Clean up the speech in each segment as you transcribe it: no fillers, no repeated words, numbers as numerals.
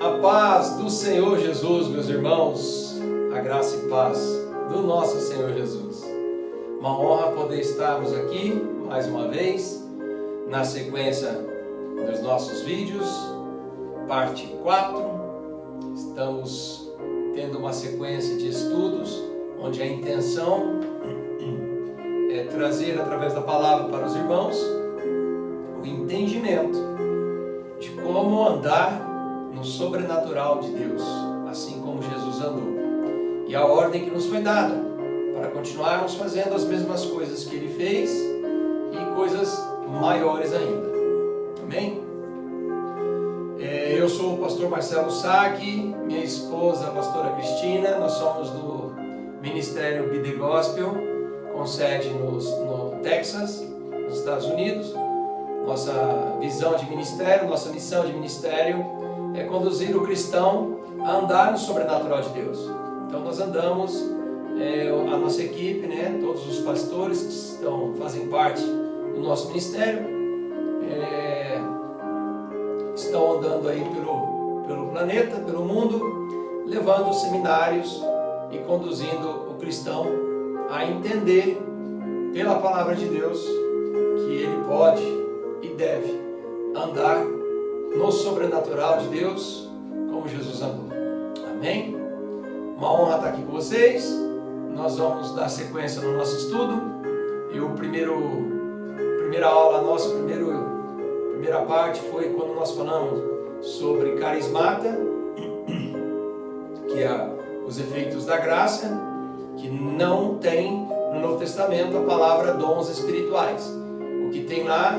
A paz do Senhor Jesus, meus irmãos, a graça e paz do nosso Senhor Jesus. Uma honra poder estarmos aqui mais uma vez, na sequência dos nossos vídeos, parte 4. Estamos tendo uma sequência de estudos, onde a intenção é trazer através da palavra para os irmãos o entendimento de como andar no sobrenatural de Deus, assim como Jesus andou. E a ordem que nos foi dada, para continuarmos fazendo as mesmas coisas que Ele fez e coisas maiores ainda. Amém? Eu sou o pastor Marcelo Sacchi, minha esposa a pastora Cristina, nós somos do Ministério Be The Gospel, com sede no Texas, nos Estados Unidos. Nossa visão de ministério, nossa missão de ministério é conduzir o cristão a andar no sobrenatural de Deus. Então nós andamos, a nossa equipe, todos os pastores que fazem parte do nosso ministério, estão andando aí pelo planeta, pelo mundo, levando seminários e conduzindo o cristão a entender pela palavra de Deus que ele pode e deve andar no sobrenatural de Deus, como Jesus andou. Amém? Uma honra estar aqui com vocês. Nós vamos dar sequência no nosso estudo. E a primeira aula nossa, primeira parte foi quando nós falamos sobre carismata, que é os efeitos da graça, que não tem no Novo Testamento a palavra dons espirituais. O que tem lá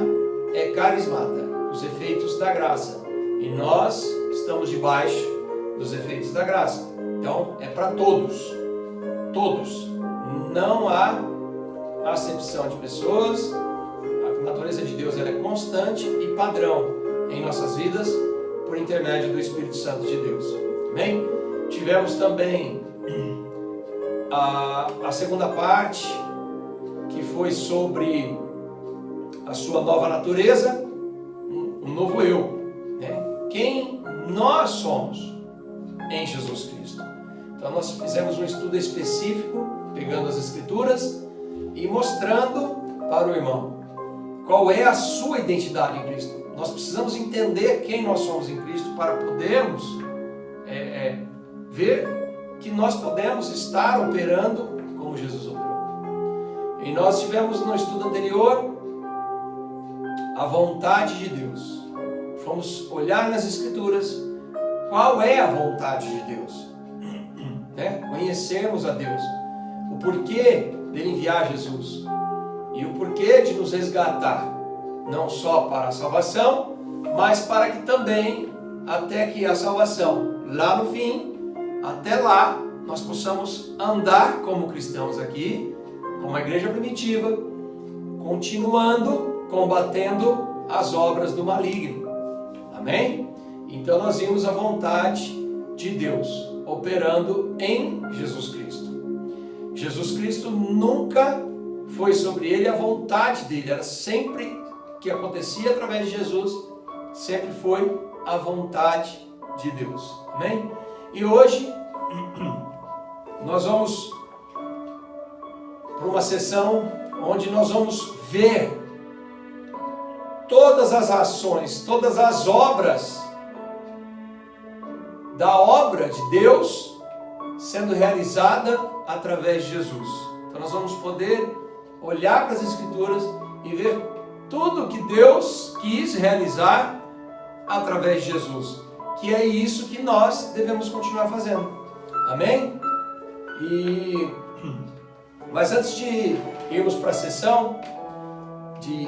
é carismata, os efeitos da graça, e nós estamos debaixo dos efeitos da graça. Então é para todos, não há acepção de pessoas. A natureza de Deus ela é constante e padrão em nossas vidas por intermédio do Espírito Santo de Deus. Amém? Tivemos também a segunda parte, que foi sobre a sua nova natureza, um novo eu, quem nós somos em Jesus Cristo. Então nós fizemos um estudo específico, pegando as Escrituras e mostrando para o irmão qual é a sua identidade em Cristo. Nós precisamos entender quem nós somos em Cristo para podermos ver que nós podemos estar operando como Jesus operou. E nós tivemos no estudo anterior a vontade de Deus. Fomos olhar nas Escrituras qual é a vontade de Deus, conhecermos a Deus, o porquê dele enviar Jesus e o porquê de nos resgatar, não só para a salvação, mas para que também, até que a salvação, lá no fim, até lá, nós possamos andar como cristãos aqui, como a igreja primitiva, continuando, combatendo as obras do maligno. Amém? Então nós vimos a vontade de Deus operando em Jesus Cristo. Jesus Cristo nunca foi sobre ele a vontade dele, era sempre que acontecia através de Jesus, sempre foi a vontade de Deus. Amém? E hoje nós vamos para uma sessão onde nós vamos ver todas as ações, todas as obras da obra de Deus sendo realizada através de Jesus. Então nós vamos poder olhar para as Escrituras e ver tudo que Deus quis realizar através de Jesus, que é isso que nós devemos continuar fazendo. Amém? Mas antes de irmos para a sessão de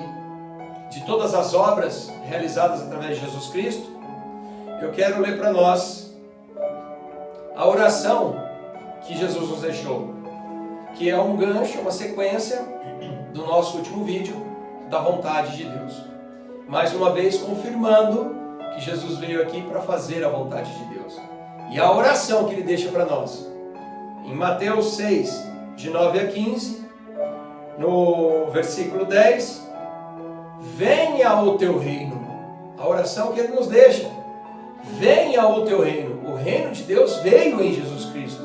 todas as obras realizadas através de Jesus Cristo, eu quero ler para nós a oração que Jesus nos deixou, que é um gancho, uma sequência do nosso último vídeo, da vontade de Deus. Mais uma vez confirmando que Jesus veio aqui para fazer a vontade de Deus. E a oração que Ele deixa para nós, em Mateus 6, de 9 a 15, no versículo 10, venha o teu reino. A oração que Ele nos deixa, venha o teu reino. O reino de Deus veio em Jesus Cristo.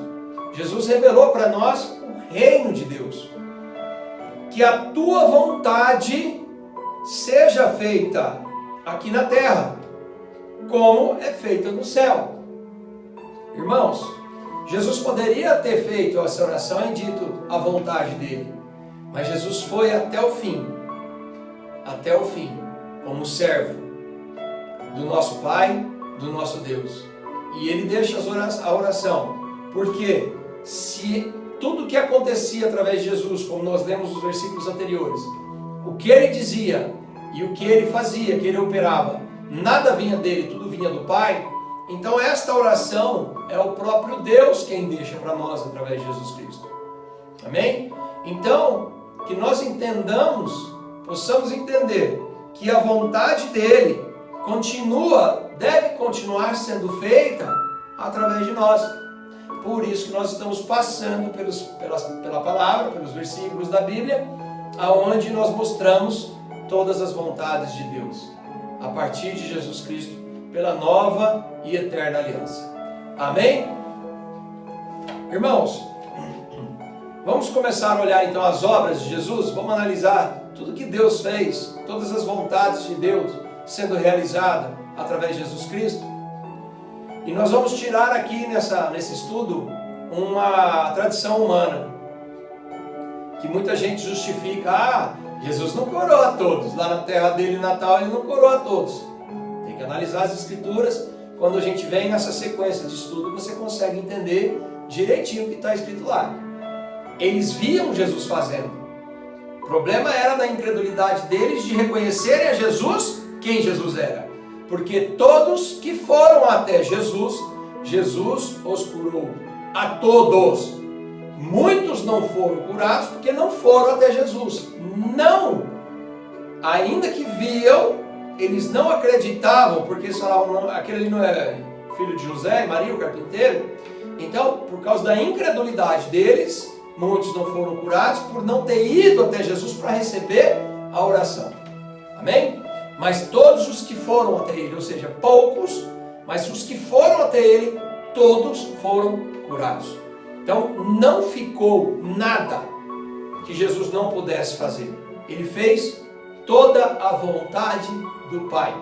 Jesus revelou para nós o reino de Deus. Que a tua vontade seja feita aqui na terra, como é feita no céu. Irmãos, Jesus poderia ter feito essa oração e dito a vontade dele, mas Jesus foi até o fim, como servo do nosso Pai, do nosso Deus. E ele deixa a oração, porque se tudo que acontecia através de Jesus, como nós lemos nos versículos anteriores, o que ele dizia e o que ele fazia, que ele operava, nada vinha dele, tudo vinha do Pai. Então esta oração é o próprio Deus quem deixa para nós através de Jesus Cristo. Amém? Então, que nós entendamos, possamos entender que a vontade dele deve continuar sendo feita através de nós. Por isso que nós estamos passando pela palavra, pelos versículos da Bíblia, aonde nós mostramos todas as vontades de Deus, a partir de Jesus Cristo, pela nova e eterna aliança. Amém? Irmãos, vamos começar a olhar então as obras de Jesus, vamos analisar tudo que Deus fez, todas as vontades de Deus sendo realizadas através de Jesus Cristo. E nós vamos tirar aqui nesse estudo uma tradição humana, que muita gente justifica, Jesus não curou a todos, lá na terra dele em Natal ele não curou a todos. Tem que analisar as escrituras. Quando a gente vem nessa sequência de estudo, você consegue entender direitinho o que está escrito lá. Eles viam Jesus fazendo. O problema era da incredulidade deles de reconhecerem a Jesus quem Jesus era. Porque todos que foram até Jesus, Jesus os curou. A todos. Muitos não foram curados porque não foram até Jesus. Não! Ainda que viam, eles não acreditavam, porque eles falavam, aquele ali não é filho de José e Maria, o carpinteiro. Então, por causa da incredulidade deles, muitos não foram curados por não ter ido até Jesus para receber a oração. Amém? Mas todos os que foram até ele, ou seja, poucos, mas os que foram até ele, todos foram curados. Então, não ficou nada que Jesus não pudesse fazer. Ele fez toda a vontade do Pai.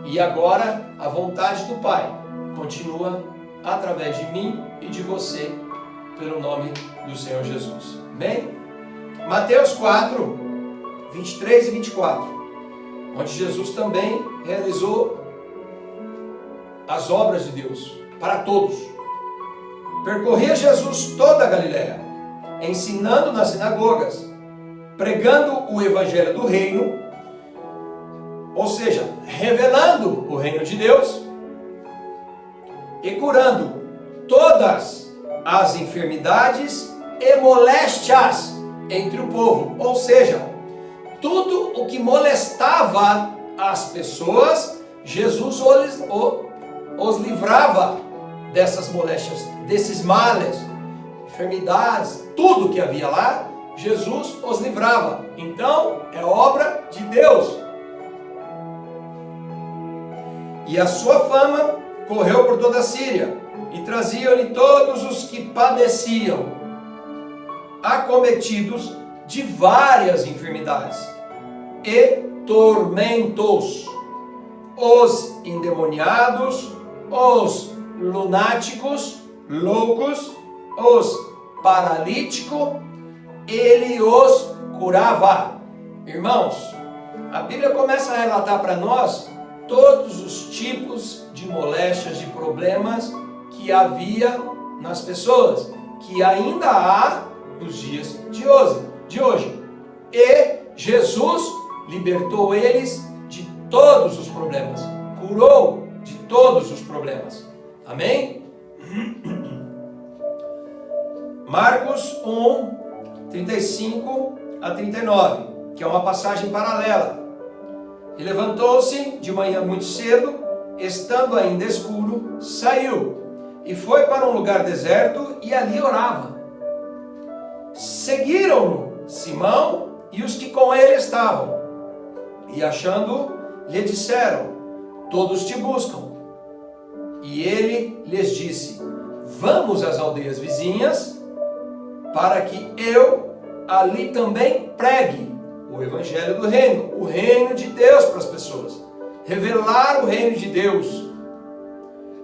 E agora, a vontade do Pai continua através de mim e de você, pelo nome do Senhor Jesus. Amém? Mateus 4, 23 e 24. Onde Jesus também realizou as obras de Deus para todos. Percorria Jesus toda a Galiléia, ensinando nas sinagogas, pregando o evangelho do reino, ou seja, revelando o reino de Deus, e curando todas as enfermidades e moléstias entre o povo, ou seja, tudo o que molestava as pessoas, Jesus os livrava dessas moléstias, desses males, enfermidades, tudo que havia lá, Jesus os livrava. Então, é obra de Deus. E a sua fama correu por toda a Síria, e traziam-lhe todos os que padeciam, acometidos de várias enfermidades e tormentos, os endemoniados, os lunáticos, loucos, os paralíticos, ele os curava. Irmãos, a Bíblia começa a relatar para nós todos os tipos de moléstias, de problemas que havia nas pessoas, que ainda há nos dias de hoje. E Jesus libertou eles de todos os problemas, curou de todos os problemas. Amém? Marcos 1, 35 a 39, que é uma passagem paralela. E levantou-se de manhã muito cedo, estando ainda escuro, saiu e foi para um lugar deserto e ali orava. Seguiram-no Simão e os que com ele estavam, e achando-o, lhe disseram: todos te buscam. E ele lhes disse: vamos às aldeias vizinhas, para que eu ali também pregue o evangelho do reino, o reino de Deus para as pessoas, revelar o reino de Deus,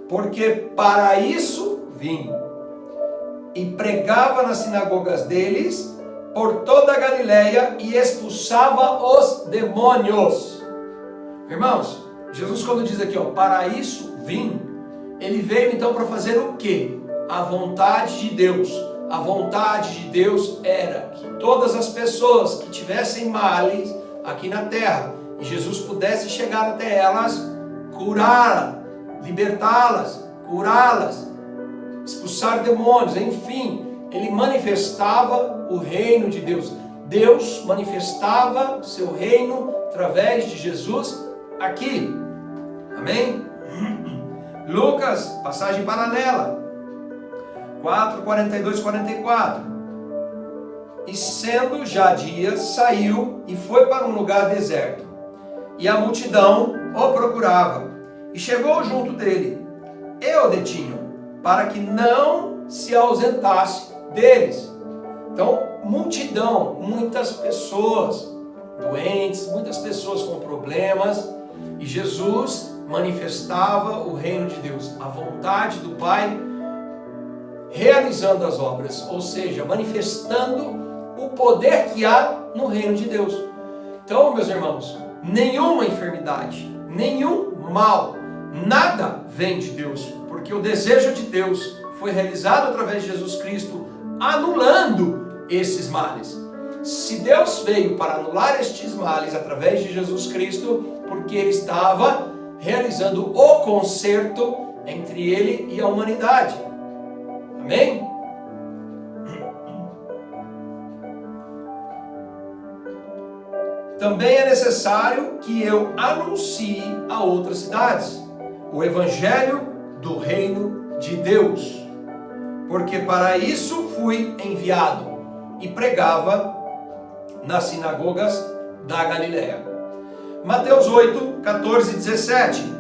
porque para isso vim. E pregava nas sinagogas deles por toda a Galileia e expulsava os demônios. Irmãos, Jesus, quando diz aqui, para isso vim, ele veio então para fazer o quê? A vontade de Deus. A vontade de Deus era que todas as pessoas que tivessem males aqui na terra, e Jesus pudesse chegar até elas, curá-las, libertá-las, curá-las, expulsar demônios, enfim, ele manifestava o reino de Deus. Deus manifestava seu reino através de Jesus aqui. Amém? Lucas, passagem paralela, 4, 42, 44. E sendo já dia, saiu e foi para um lugar deserto. E a multidão o procurava. E chegou junto dele, e o detinham, para que não se ausentasse deles. Então, multidão, muitas pessoas doentes, muitas pessoas com problemas, e Jesus manifestava o reino de Deus, a vontade do Pai, realizando as obras, ou seja, manifestando o poder que há no reino de Deus. Então, meus irmãos, nenhuma enfermidade, nenhum mal, nada vem de Deus, porque o desejo de Deus foi realizado através de Jesus Cristo, anulando esses males. Se Deus veio para anular estes males através de Jesus Cristo, porque Ele estava realizando o conserto entre Ele e a humanidade. Amém? Também é necessário que eu anuncie a outras cidades o evangelho do reino de Deus, porque para isso fui enviado, e pregava nas sinagogas da Galileia. Mateus 8, 14 e 17.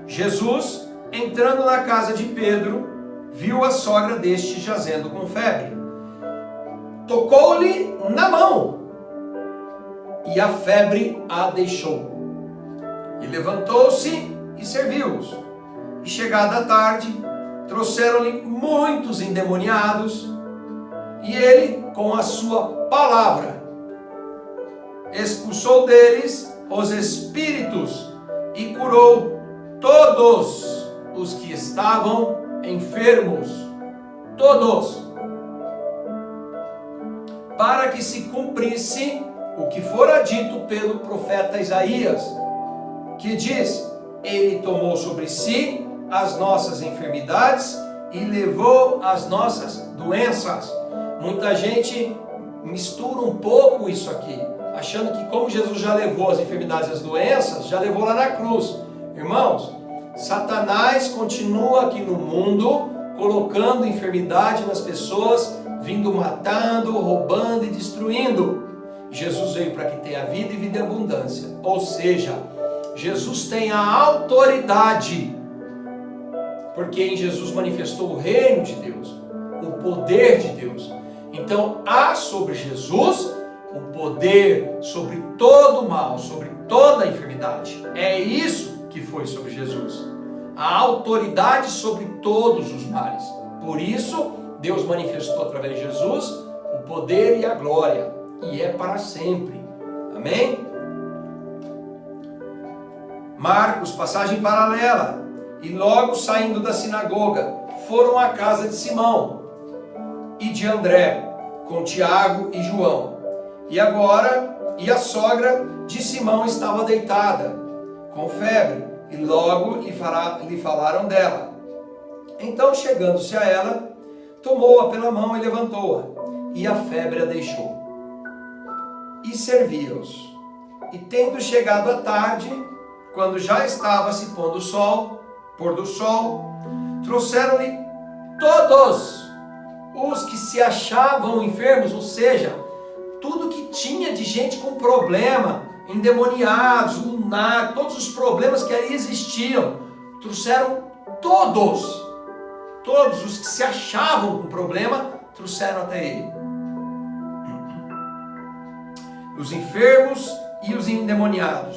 Jesus, entrando na casa de Pedro, viu a sogra deste jazendo com febre. Tocou-lhe na mão, e a febre a deixou. E levantou-se e serviu-os. E chegada a tarde, trouxeram-lhe muitos endemoniados, e ele, com a sua palavra, expulsou deles os espíritos e curou todos os que estavam enfermos. Todos. Para que se cumprisse o que fora dito pelo profeta Isaías, que diz: Ele tomou sobre si as nossas enfermidades e levou as nossas doenças. Muita gente mistura um pouco isso aqui, achando que como Jesus já levou as enfermidades e as doenças, já levou lá na cruz. Irmãos, Satanás continua aqui no mundo, colocando enfermidade nas pessoas, vindo matando, roubando e destruindo. Jesus veio para que tenha vida e vida em abundância. Ou seja, Jesus tem a autoridade, porque em Jesus manifestou o reino de Deus, o poder de Deus. Então há sobre Jesus o poder sobre todo o mal, sobre toda a enfermidade. É isso que foi sobre Jesus, a autoridade sobre todos os males. Por isso Deus manifestou através de Jesus o poder e a glória, e é para sempre. Amém? Marcos, passagem paralela. E logo saindo da sinagoga, foram à casa de Simão e de André, com Tiago e João. E a sogra de Simão estava deitada, com febre, e logo lhe falaram dela. Então, chegando-se a ela, tomou-a pela mão e levantou-a, e a febre a deixou. E servia-os. E tendo chegado a tarde, quando já estava se pondo o sol, pôr do sol, trouxeram-lhe todos os que se achavam enfermos, ou seja, tudo que tinha de gente com problema, endemoniados, lunáticos, todos os problemas que ali existiam, trouxeram todos os que se achavam com problema, trouxeram até ele. Os enfermos e os endemoniados.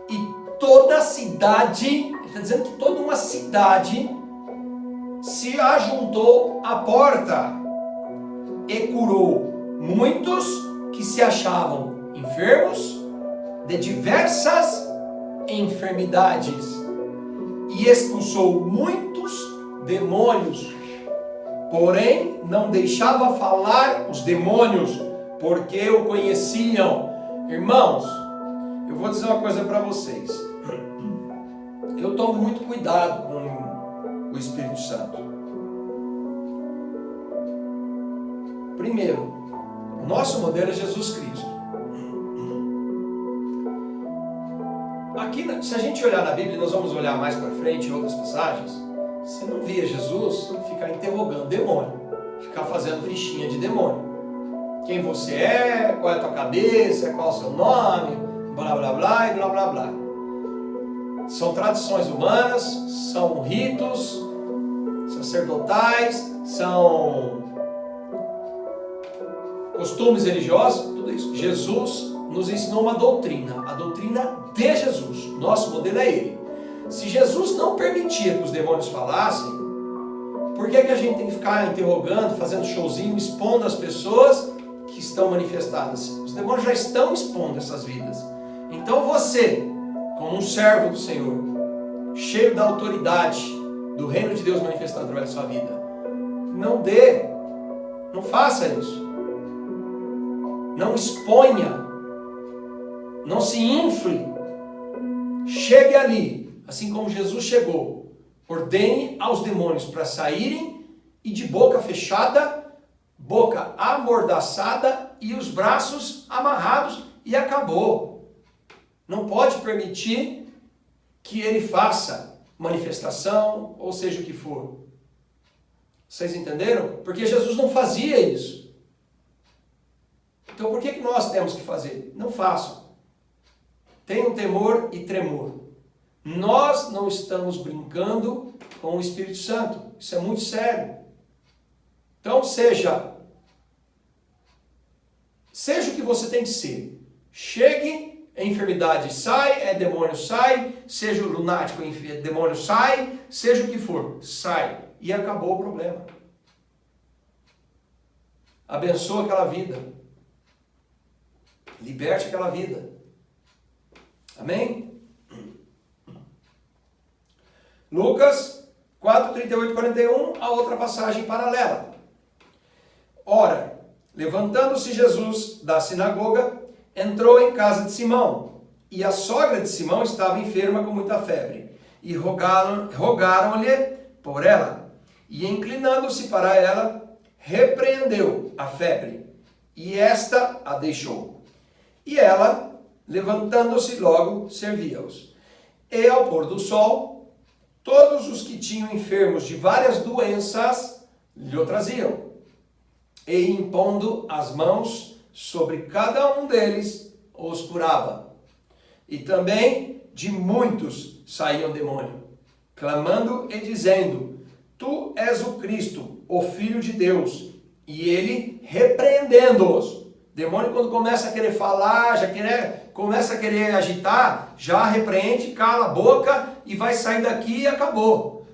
E toda a cidade, ele está dizendo que toda uma cidade se ajuntou à porta e curou muitos que se achavam enfermos de diversas enfermidades e expulsou muitos demônios, porém não deixava falar os demônios, porque o conheciam. Irmãos, eu vou dizer uma coisa para vocês. Eu tomo muito cuidado com o Espírito Santo. Primeiro, o nosso modelo é Jesus Cristo. Aqui, se a gente olhar na Bíblia, nós vamos olhar mais para frente em outras passagens, você não via Jesus ficar interrogando demônio, ficar fazendo fichinha de demônio. Quem você é, qual é a tua cabeça, qual é o seu nome, blá blá blá e blá blá blá. São tradições humanas, são ritos sacerdotais, são costumes religiosos, tudo isso. Jesus nos ensinou uma doutrina, a doutrina de Jesus. Nosso modelo é ele. Se Jesus não permitia que os demônios falassem, por que a gente tem que ficar interrogando, fazendo showzinho, expondo as pessoas que estão manifestadas? Os demônios já estão expondo essas vidas. Então você, como um servo do Senhor, cheio da autoridade do reino de Deus manifestado através da sua vida, não faça isso. Não exponha, não se infle. Chegue ali, assim como Jesus chegou. Ordene aos demônios para saírem e de boca fechada, boca amordaçada e os braços amarrados e acabou. Não pode permitir que ele faça manifestação, ou seja o que for. Vocês entenderam? Porque Jesus não fazia isso. Então por que nós temos que fazer? Não façam. Tenham temor e tremor. Nós não estamos brincando com o Espírito Santo. Isso é muito sério. Então seja o que você tem que ser. Chegue, a enfermidade sai, demônio sai, seja o lunático, demônio sai, seja o que for, sai. E acabou o problema. Abençoa aquela vida. Liberte aquela vida. Amém? Lucas 4, 38 e 41, a outra passagem paralela. Ora, levantando-se Jesus da sinagoga, entrou em casa de Simão, e a sogra de Simão estava enferma com muita febre, e rogaram-lhe por ela, e inclinando-se para ela, repreendeu a febre, e esta a deixou. E ela, levantando-se logo, servia-os. E ao pôr do sol, todos os que tinham enfermos de várias doenças lhe o traziam. E impondo as mãos sobre cada um deles, os curava. E também de muitos saíam demônio, clamando e dizendo: Tu és o Cristo, o Filho de Deus. E ele repreendendo-os. Demônio, quando começa a querer falar, começa a querer agitar, já repreende, cala a boca e vai sair daqui e acabou.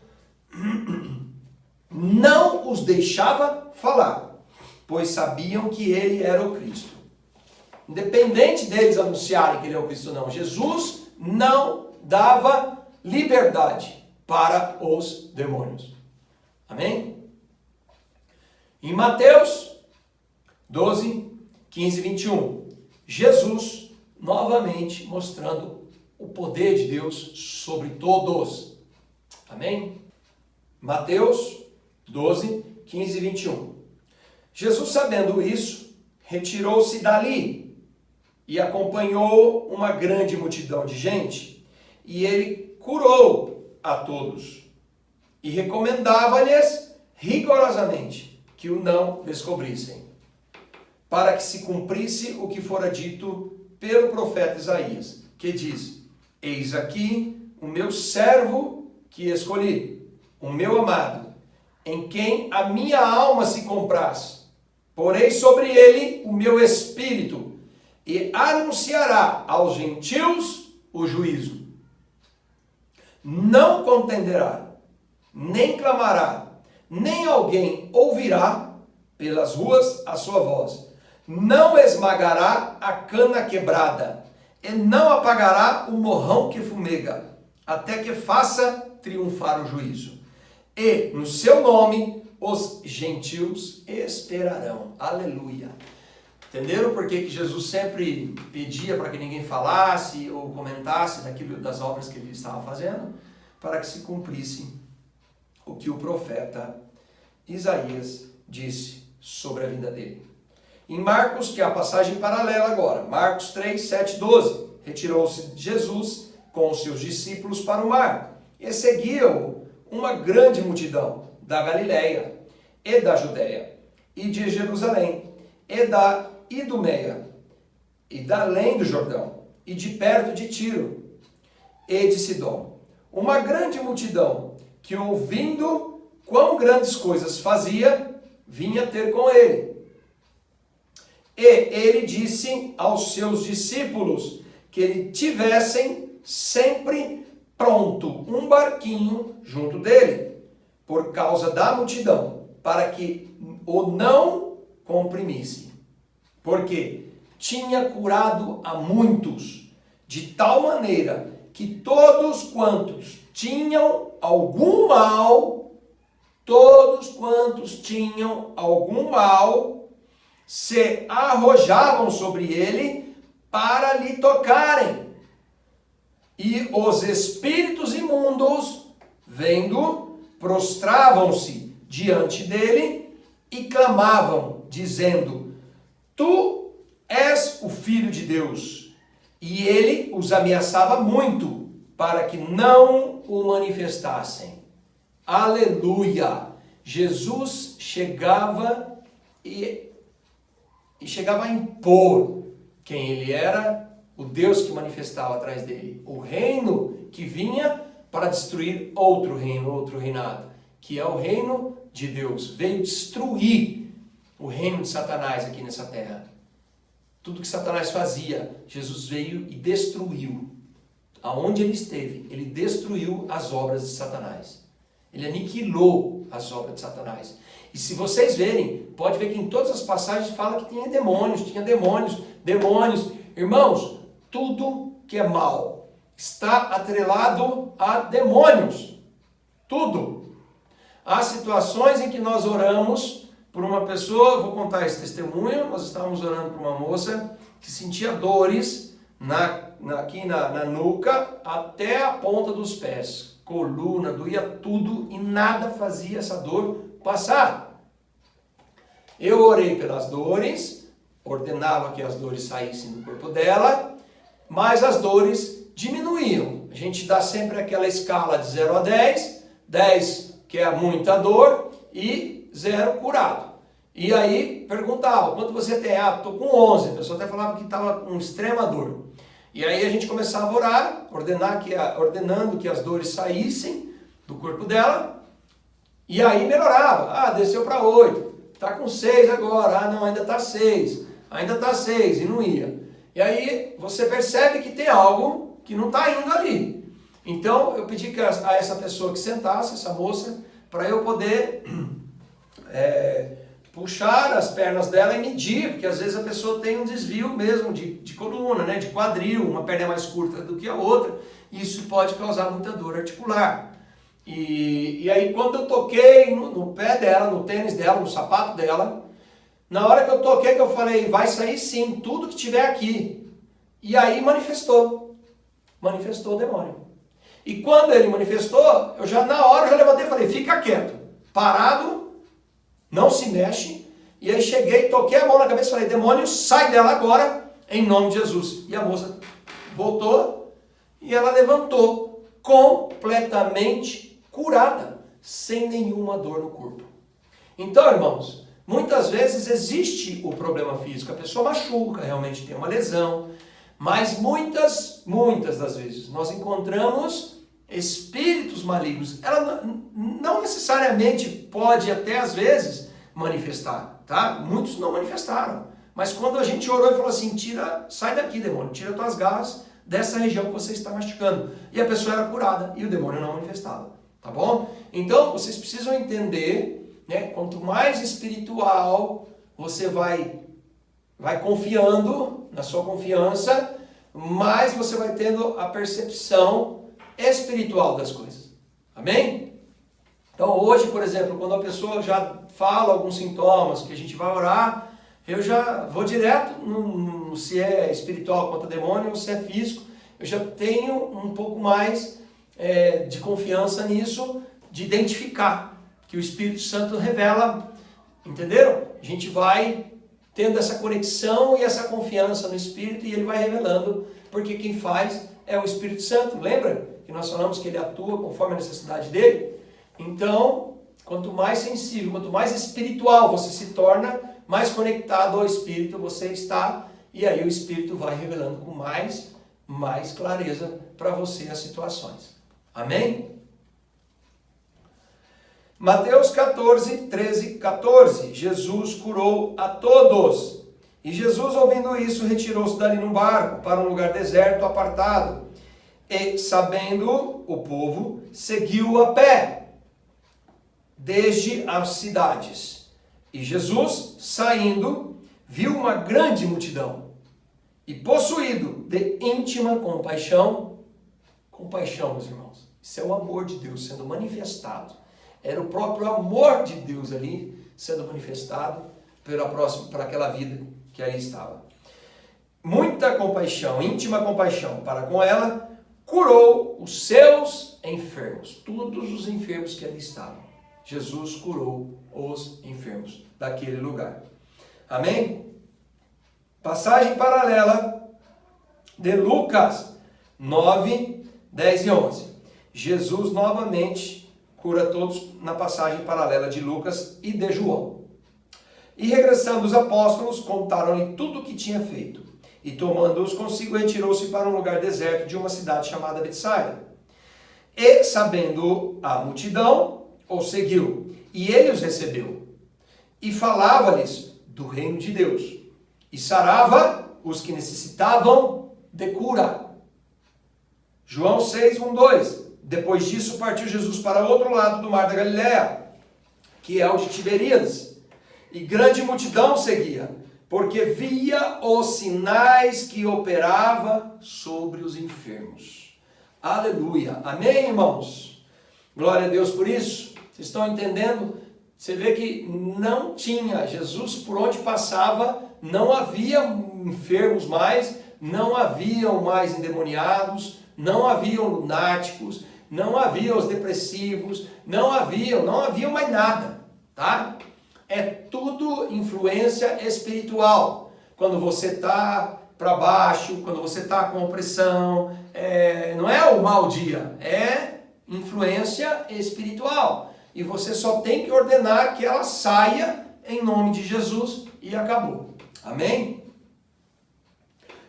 Não os deixava falar, pois sabiam que ele era o Cristo. Independente deles anunciarem que ele é o Cristo ou não, Jesus não dava liberdade para os demônios. Amém? Em Mateus 12, 15 e 21, Jesus novamente mostrando o poder de Deus sobre todos. Amém? Mateus 12, 15 e 21. Jesus, sabendo isso, retirou-se dali e acompanhou uma grande multidão de gente, e ele curou a todos e recomendava-lhes rigorosamente que o não descobrissem, para que se cumprisse o que fora dito pelo profeta Isaías, que diz: Eis aqui o meu servo que escolhi, o meu amado, em quem a minha alma se compraz. Porei sobre ele o meu espírito, e anunciará aos gentios o juízo. Não contenderá, nem clamará, nem alguém ouvirá pelas ruas a sua voz. Não esmagará a cana quebrada, e não apagará o morrão que fumega, até que faça triunfar o juízo. E no seu nome os gentios esperarão. Aleluia. Entenderam por que Jesus sempre pedia para que ninguém falasse ou comentasse daquilo, das obras que ele estava fazendo? Para que se cumprisse o que o profeta Isaías disse sobre a vinda dele. Em Marcos, que é a passagem paralela agora, Marcos 3, 7, 12, retirou-se Jesus com os seus discípulos para o mar, e seguiam uma grande multidão da Galileia, e da Judéia, e de Jerusalém, e da Idumeia, e da além do Jordão, e de perto de Tiro, e de Sidom. Uma grande multidão, que ouvindo quão grandes coisas fazia, vinha ter com ele. E ele disse aos seus discípulos que ele tivessem sempre pronto um barquinho junto dele, por causa da multidão, para que o não comprimisse. Porque tinha curado a muitos, de tal maneira que todos quantos tinham algum mal, se arrojavam sobre ele para lhe tocarem. E os espíritos imundos, vendo, prostravam-se diante dele e clamavam, dizendo: Tu és o Filho de Deus. E ele os ameaçava muito, para que não o manifestassem. Aleluia! Jesus chegava e chegava a impor quem ele era, o Deus que manifestava atrás dele. O reino que vinha para destruir outro reino, outro reinado, que é o reino de Deus. Veio destruir o reino de Satanás aqui nessa terra. Tudo que Satanás fazia, Jesus veio e destruiu. Aonde ele esteve, ele destruiu as obras de Satanás. Ele aniquilou as obras de Satanás. E se vocês verem, pode ver que em todas as passagens fala que tinha demônios. Irmãos, tudo que é mal está atrelado a demônios. Tudo. Há situações em que nós oramos por uma pessoa, vou contar esse testemunho, nós estávamos orando por uma moça que sentia dores aqui na nuca até a ponta dos pés. Coluna, doía tudo e nada fazia essa dor passar. Eu orei pelas dores, ordenava que as dores saíssem do corpo dela, mas as dores diminuíam. A gente dá sempre aquela escala de 0 a 10, 10 que é muita dor e 0 curado. E aí perguntava, quanto você tem? Ah, estou com 11. A pessoa até falava que estava com extrema dor. E aí a gente começava a orar, ordenando que as dores saíssem do corpo dela, e aí melhorava. Ah, desceu para 8, está com 6 agora. Ah, não, ainda está 6, e não ia. E aí você percebe que tem algo que não está indo ali. Então eu pedi a essa pessoa que sentasse, essa moça, para eu poder puxar as pernas dela e medir, porque às vezes a pessoa tem um desvio mesmo de coluna, né, de quadril, uma perna é mais curta do que a outra, e isso pode causar muita dor articular. E aí quando eu toquei no pé dela, no tênis dela, no sapato dela, na hora que eu toquei, que eu falei, vai sair sim, tudo que tiver aqui. E aí manifestou o demônio. E quando ele manifestou, na hora eu já levantei e falei, fica quieto, parado, não se mexe. E aí cheguei, toquei a mão na cabeça e falei, demônio, sai dela agora, em nome de Jesus. E a moça voltou e ela levantou, completamente curada, sem nenhuma dor no corpo. Então, irmãos, muitas vezes existe o problema físico, a pessoa machuca, realmente tem uma lesão, mas muitas das vezes nós encontramos espíritos malignos, ela não necessariamente pode até às vezes manifestar, tá? Muitos não manifestaram. Mas quando a gente orou e falou assim, sai daqui, demônio, tira tuas garras dessa região que você está mastigando. E a pessoa era curada e o demônio não manifestava, tá bom? Então, vocês precisam entender, né? Quanto mais espiritual você vai confiando na sua confiança, mais você vai tendo a percepção espiritual das coisas. Amém? Então, hoje, por exemplo, quando a pessoa já fala alguns sintomas que a gente vai orar, eu já vou direto no se é espiritual contra demônio ou se é físico. Eu já tenho um pouco mais de confiança nisso, de identificar que o Espírito Santo revela, entenderam? A gente vai tendo essa conexão e essa confiança no Espírito e ele vai revelando, porque quem faz é o Espírito Santo. Lembra que nós falamos que ele atua conforme a necessidade dele? Então, quanto mais sensível, quanto mais espiritual você se torna, mais conectado ao Espírito você está, e aí o Espírito vai revelando com mais clareza para você as situações. Amém? Mateus 14, 13, 14. Jesus curou a todos. E Jesus, ouvindo isso, retirou-se dali num barco para um lugar deserto, apartado. E, sabendo o povo, seguiu a pé, desde as cidades. E Jesus, saindo, viu uma grande multidão. E possuído de íntima compaixão, meus irmãos, isso é o amor de Deus sendo manifestado. Era o próprio amor de Deus ali sendo manifestado para aquela vida que ali estava. Muita compaixão, íntima compaixão para com ela, curou os seus enfermos, todos os enfermos que ali estavam. Jesus curou os enfermos daquele lugar. Amém? Passagem paralela de Lucas 9, 10 e 11. Jesus novamente cura todos na passagem paralela de Lucas e de João. E regressando os apóstolos, contaram-lhe tudo o que tinha feito. E tomando-os consigo, retirou-se para um lugar deserto de uma cidade chamada Betsaida. E, sabendo a multidão, o seguiu. E ele os recebeu. E falava-lhes do reino de Deus. E sarava os que necessitavam de cura. João 6, 1, 2. Depois disso partiu Jesus para o outro lado do mar da Galileia, que é o de Tiberíades. E grande multidão seguia, porque via os sinais que operava sobre os enfermos. Aleluia. Amém, irmãos? Glória a Deus por isso. Vocês estão entendendo? Você vê que não tinha, Jesus por onde passava, não havia enfermos mais, não haviam mais endemoniados, não haviam lunáticos, não haviam os depressivos, não haviam mais nada, tá? É tudo influência espiritual. Quando você está para baixo, quando você está com opressão, não é o mau dia, é influência espiritual. E você só tem que ordenar que ela saia em nome de Jesus e acabou. Amém?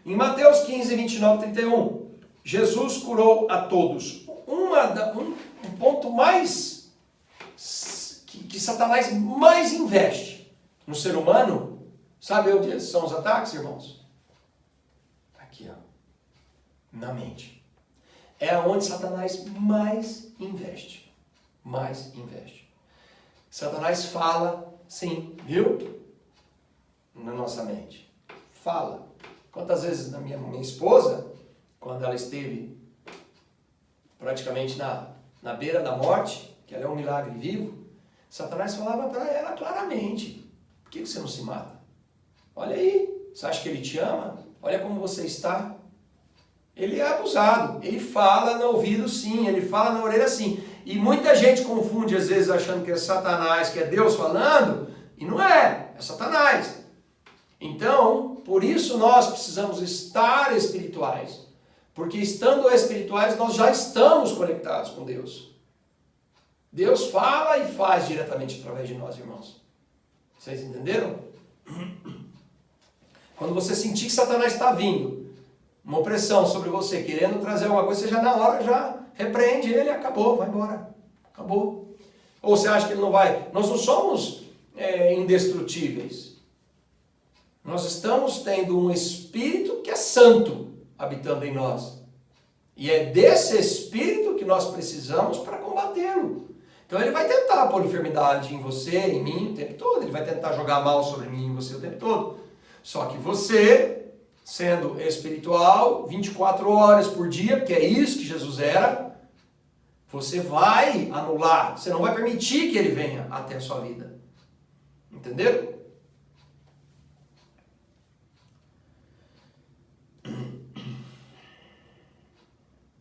Em Mateus 15, 29, 31, Jesus curou a todos. Um ponto mais que Satanás mais investe no ser humano, sabe onde são os ataques, irmãos? Aqui, ó, na mente. É onde Satanás mais investe. Satanás fala, sim, viu? Na nossa mente. Fala. Quantas vezes na minha esposa, quando ela esteve praticamente na beira da morte, que ela é um milagre vivo, Satanás falava para ela claramente: por que você não se mata? Olha aí, você acha que ele te ama? Olha como você está. Ele é abusado, ele fala no ouvido sim, ele fala na orelha sim. E muita gente confunde às vezes achando que é Satanás, que é Deus falando, e não é Satanás. Então, por isso nós precisamos estar espirituais. Porque estando espirituais, nós já estamos conectados com Deus. Deus fala e faz diretamente através de nós, irmãos. Vocês entenderam? Quando você sentir que Satanás está vindo, uma opressão sobre você, querendo trazer alguma coisa, você já na hora repreende ele, acabou, vai embora. Acabou. Ou você acha que ele não vai? Nós não somos indestrutíveis. Nós estamos tendo um Espírito que é santo habitando em nós. E é desse Espírito que nós precisamos para combatê-lo. Então ele vai tentar pôr enfermidade em você, em mim, o tempo todo. Ele vai tentar jogar mal sobre mim e você o tempo todo. Só que você, sendo espiritual, 24 horas por dia, porque é isso que Jesus era, você vai anular. Você não vai permitir que ele venha até a sua vida. Entenderam?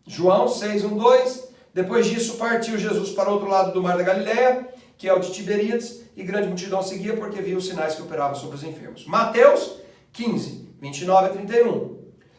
João 6, 1, 2. Depois disso partiu Jesus para o outro lado do mar da Galileia, que é o de Tiberíades, e grande multidão seguia porque viu os sinais que operavam sobre os enfermos. Mateus 15, 29 a 31.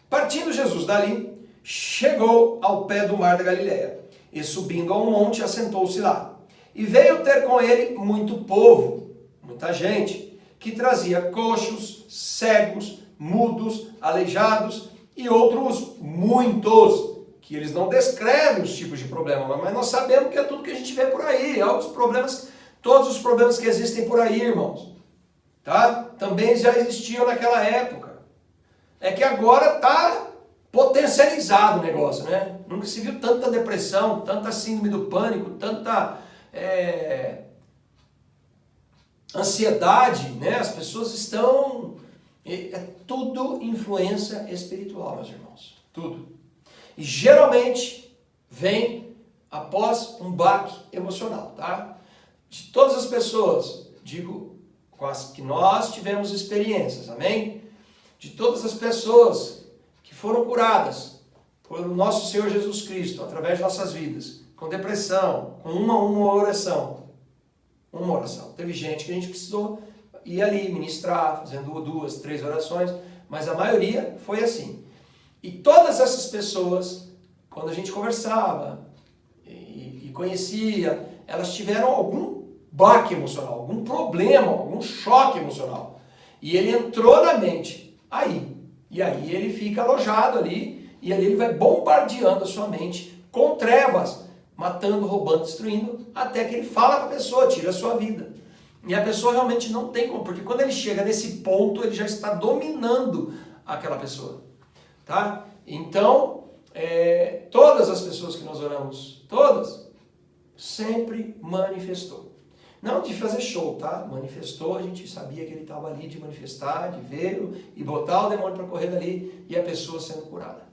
Partindo Jesus dali, chegou ao pé do mar da Galileia, e subindo a um monte, assentou-se lá. E veio ter com ele muito povo, muita gente, que trazia coxos, cegos, mudos, aleijados e outros muitos, que eles não descrevem os tipos de problema, mas nós sabemos que é tudo que a gente vê por aí, todos os problemas que existem por aí, irmãos, tá? Também já existiam naquela época. É que agora está potencializado o negócio, né? Nunca se viu tanta depressão, tanta síndrome do pânico, tanta ansiedade, né? As pessoas estão... É tudo influência espiritual, meus irmãos, tudo. E geralmente vem após um baque emocional, tá? De todas as pessoas, digo com as que nós tivemos experiências, amém? De todas as pessoas que foram curadas por nosso Senhor Jesus Cristo, através de nossas vidas, com depressão, com uma oração. Uma oração. Teve gente que a gente precisou ir ali ministrar, fazendo 2, 3 orações, mas a maioria foi assim. E todas essas pessoas, quando a gente conversava e conhecia, elas tiveram algum baque emocional, algum problema, algum choque emocional. E ele entrou na mente aí. E aí ele fica alojado ali, e ali ele vai bombardeando a sua mente com trevas, matando, roubando, destruindo, até que ele fala para a pessoa, tira a sua vida. E a pessoa realmente não tem como, porque quando ele chega nesse ponto, ele já está dominando aquela pessoa. Tá? Então, todas as pessoas que nós oramos, todas, sempre manifestou. Não de fazer show, tá? Manifestou, a gente sabia que ele estava ali de manifestar, de ver e botar o demônio para correr dali e a pessoa sendo curada.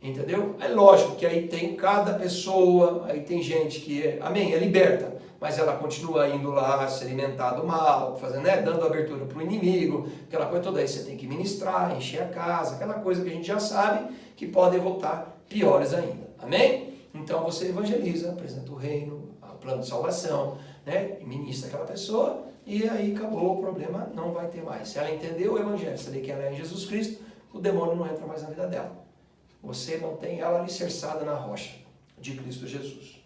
Entendeu? É lógico que aí tem cada pessoa, aí tem gente que é liberta, mas ela continua indo lá se alimentar do mal, fazendo, dando abertura para o inimigo, aquela coisa toda. Aí você tem que ministrar, encher a casa, aquela coisa que a gente já sabe que podem voltar piores ainda. Amém? Então você evangeliza, apresenta o reino, o plano de salvação, né? E ministra aquela pessoa e aí acabou, o problema não vai ter mais. Se ela entendeu o evangelho, saber que ela é em Jesus Cristo, o demônio não entra mais na vida dela. Você mantém ela alicerçada na rocha de Cristo Jesus.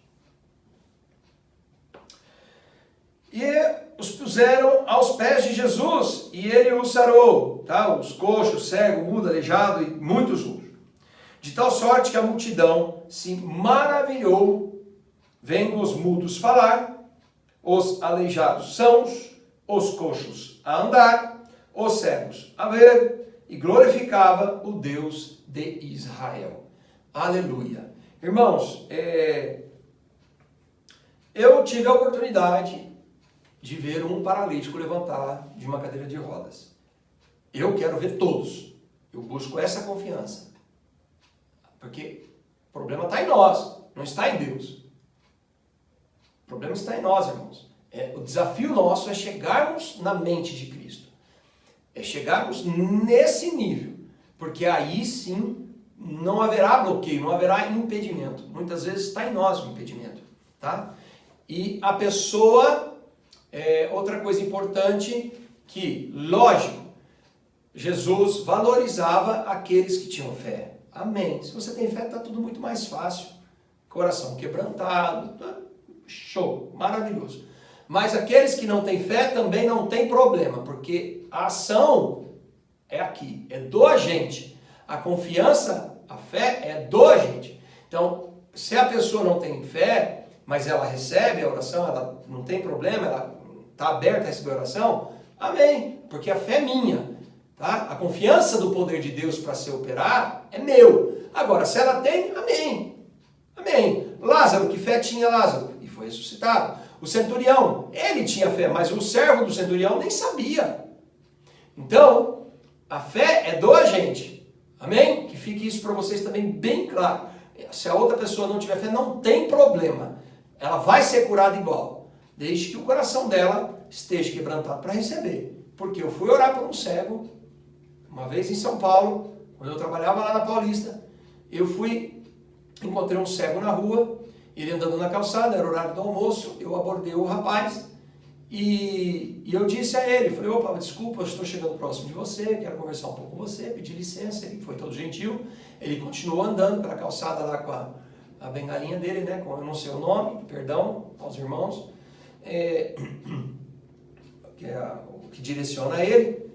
E os puseram aos pés de Jesus, e ele os sarou, tá? Os coxos, cego, mudo, aleijado e muitos outros. De tal sorte que a multidão se maravilhou, vendo os mudos falar, os aleijados sãos, os coxos a andar, os cegos a ver, e glorificava o Deus de Israel. Aleluia. Irmãos, eu tive a oportunidade de ver um paralítico levantar de uma cadeira de rodas. Eu quero ver todos. Eu busco essa confiança. Porque o problema está em nós, não está em Deus. O problema está em nós, irmãos. O desafio nosso é chegarmos na mente de Cristo. É chegarmos nesse nível. Porque aí sim não haverá bloqueio, não haverá impedimento. Muitas vezes está em nós o impedimento. Tá? E a pessoa... outra coisa importante que, lógico, Jesus valorizava aqueles que tinham fé. Amém. Se você tem fé, está tudo muito mais fácil. Coração quebrantado, show, maravilhoso. Mas aqueles que não têm fé também não tem problema, porque a ação é aqui, é do agente. A confiança, a fé é do agente. Então, se a pessoa não tem fé, mas ela recebe a oração, ela não tem problema, ela está aberta a receber a oração, amém, porque a fé é minha, tá? A confiança do poder de Deus para se operar é meu. Agora, se ela tem, amém, amém. Lázaro, que fé tinha Lázaro? E foi ressuscitado. O centurião, ele tinha fé, mas o servo do centurião nem sabia. Então, a fé é do agente, amém? Que fique isso para vocês também bem claro. Se a outra pessoa não tiver fé, não tem problema. Ela vai ser curada igual, desde que o coração dela esteja quebrantado para receber. Porque eu fui orar por um cego, uma vez em São Paulo, quando eu trabalhava lá na Paulista, encontrei um cego na rua, ele andando na calçada, era horário do almoço, eu abordei o rapaz e eu disse a ele, falei, opa, desculpa, eu estou chegando próximo de você, quero conversar um pouco com você, pedi licença, ele foi todo gentil, ele continuou andando pela calçada lá com a bengalinha dele, né, com eu não sei o nome, perdão aos irmãos, que é o que direciona ele,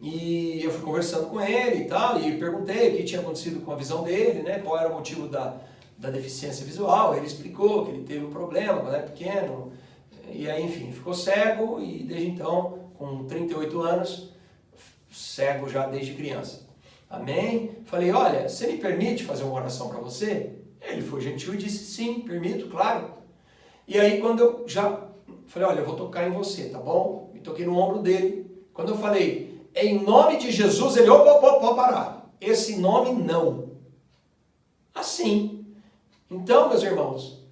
e eu fui conversando com ele e tal, e perguntei o que tinha acontecido com a visão dele, né, qual era o motivo da deficiência visual. Ele explicou que ele teve um problema quando era pequeno, e aí enfim, ficou cego, e desde então, com 38 anos, cego já desde criança. Amém? Falei, olha, você me permite fazer uma oração para você? Ele foi gentil e disse, sim, permito, claro. E aí quando eu já falei, olha, eu vou tocar em você, tá bom? E toquei no ombro dele. Quando eu falei, em nome de Jesus, ele, pode parar. Esse nome não. Assim. Então, meus irmãos,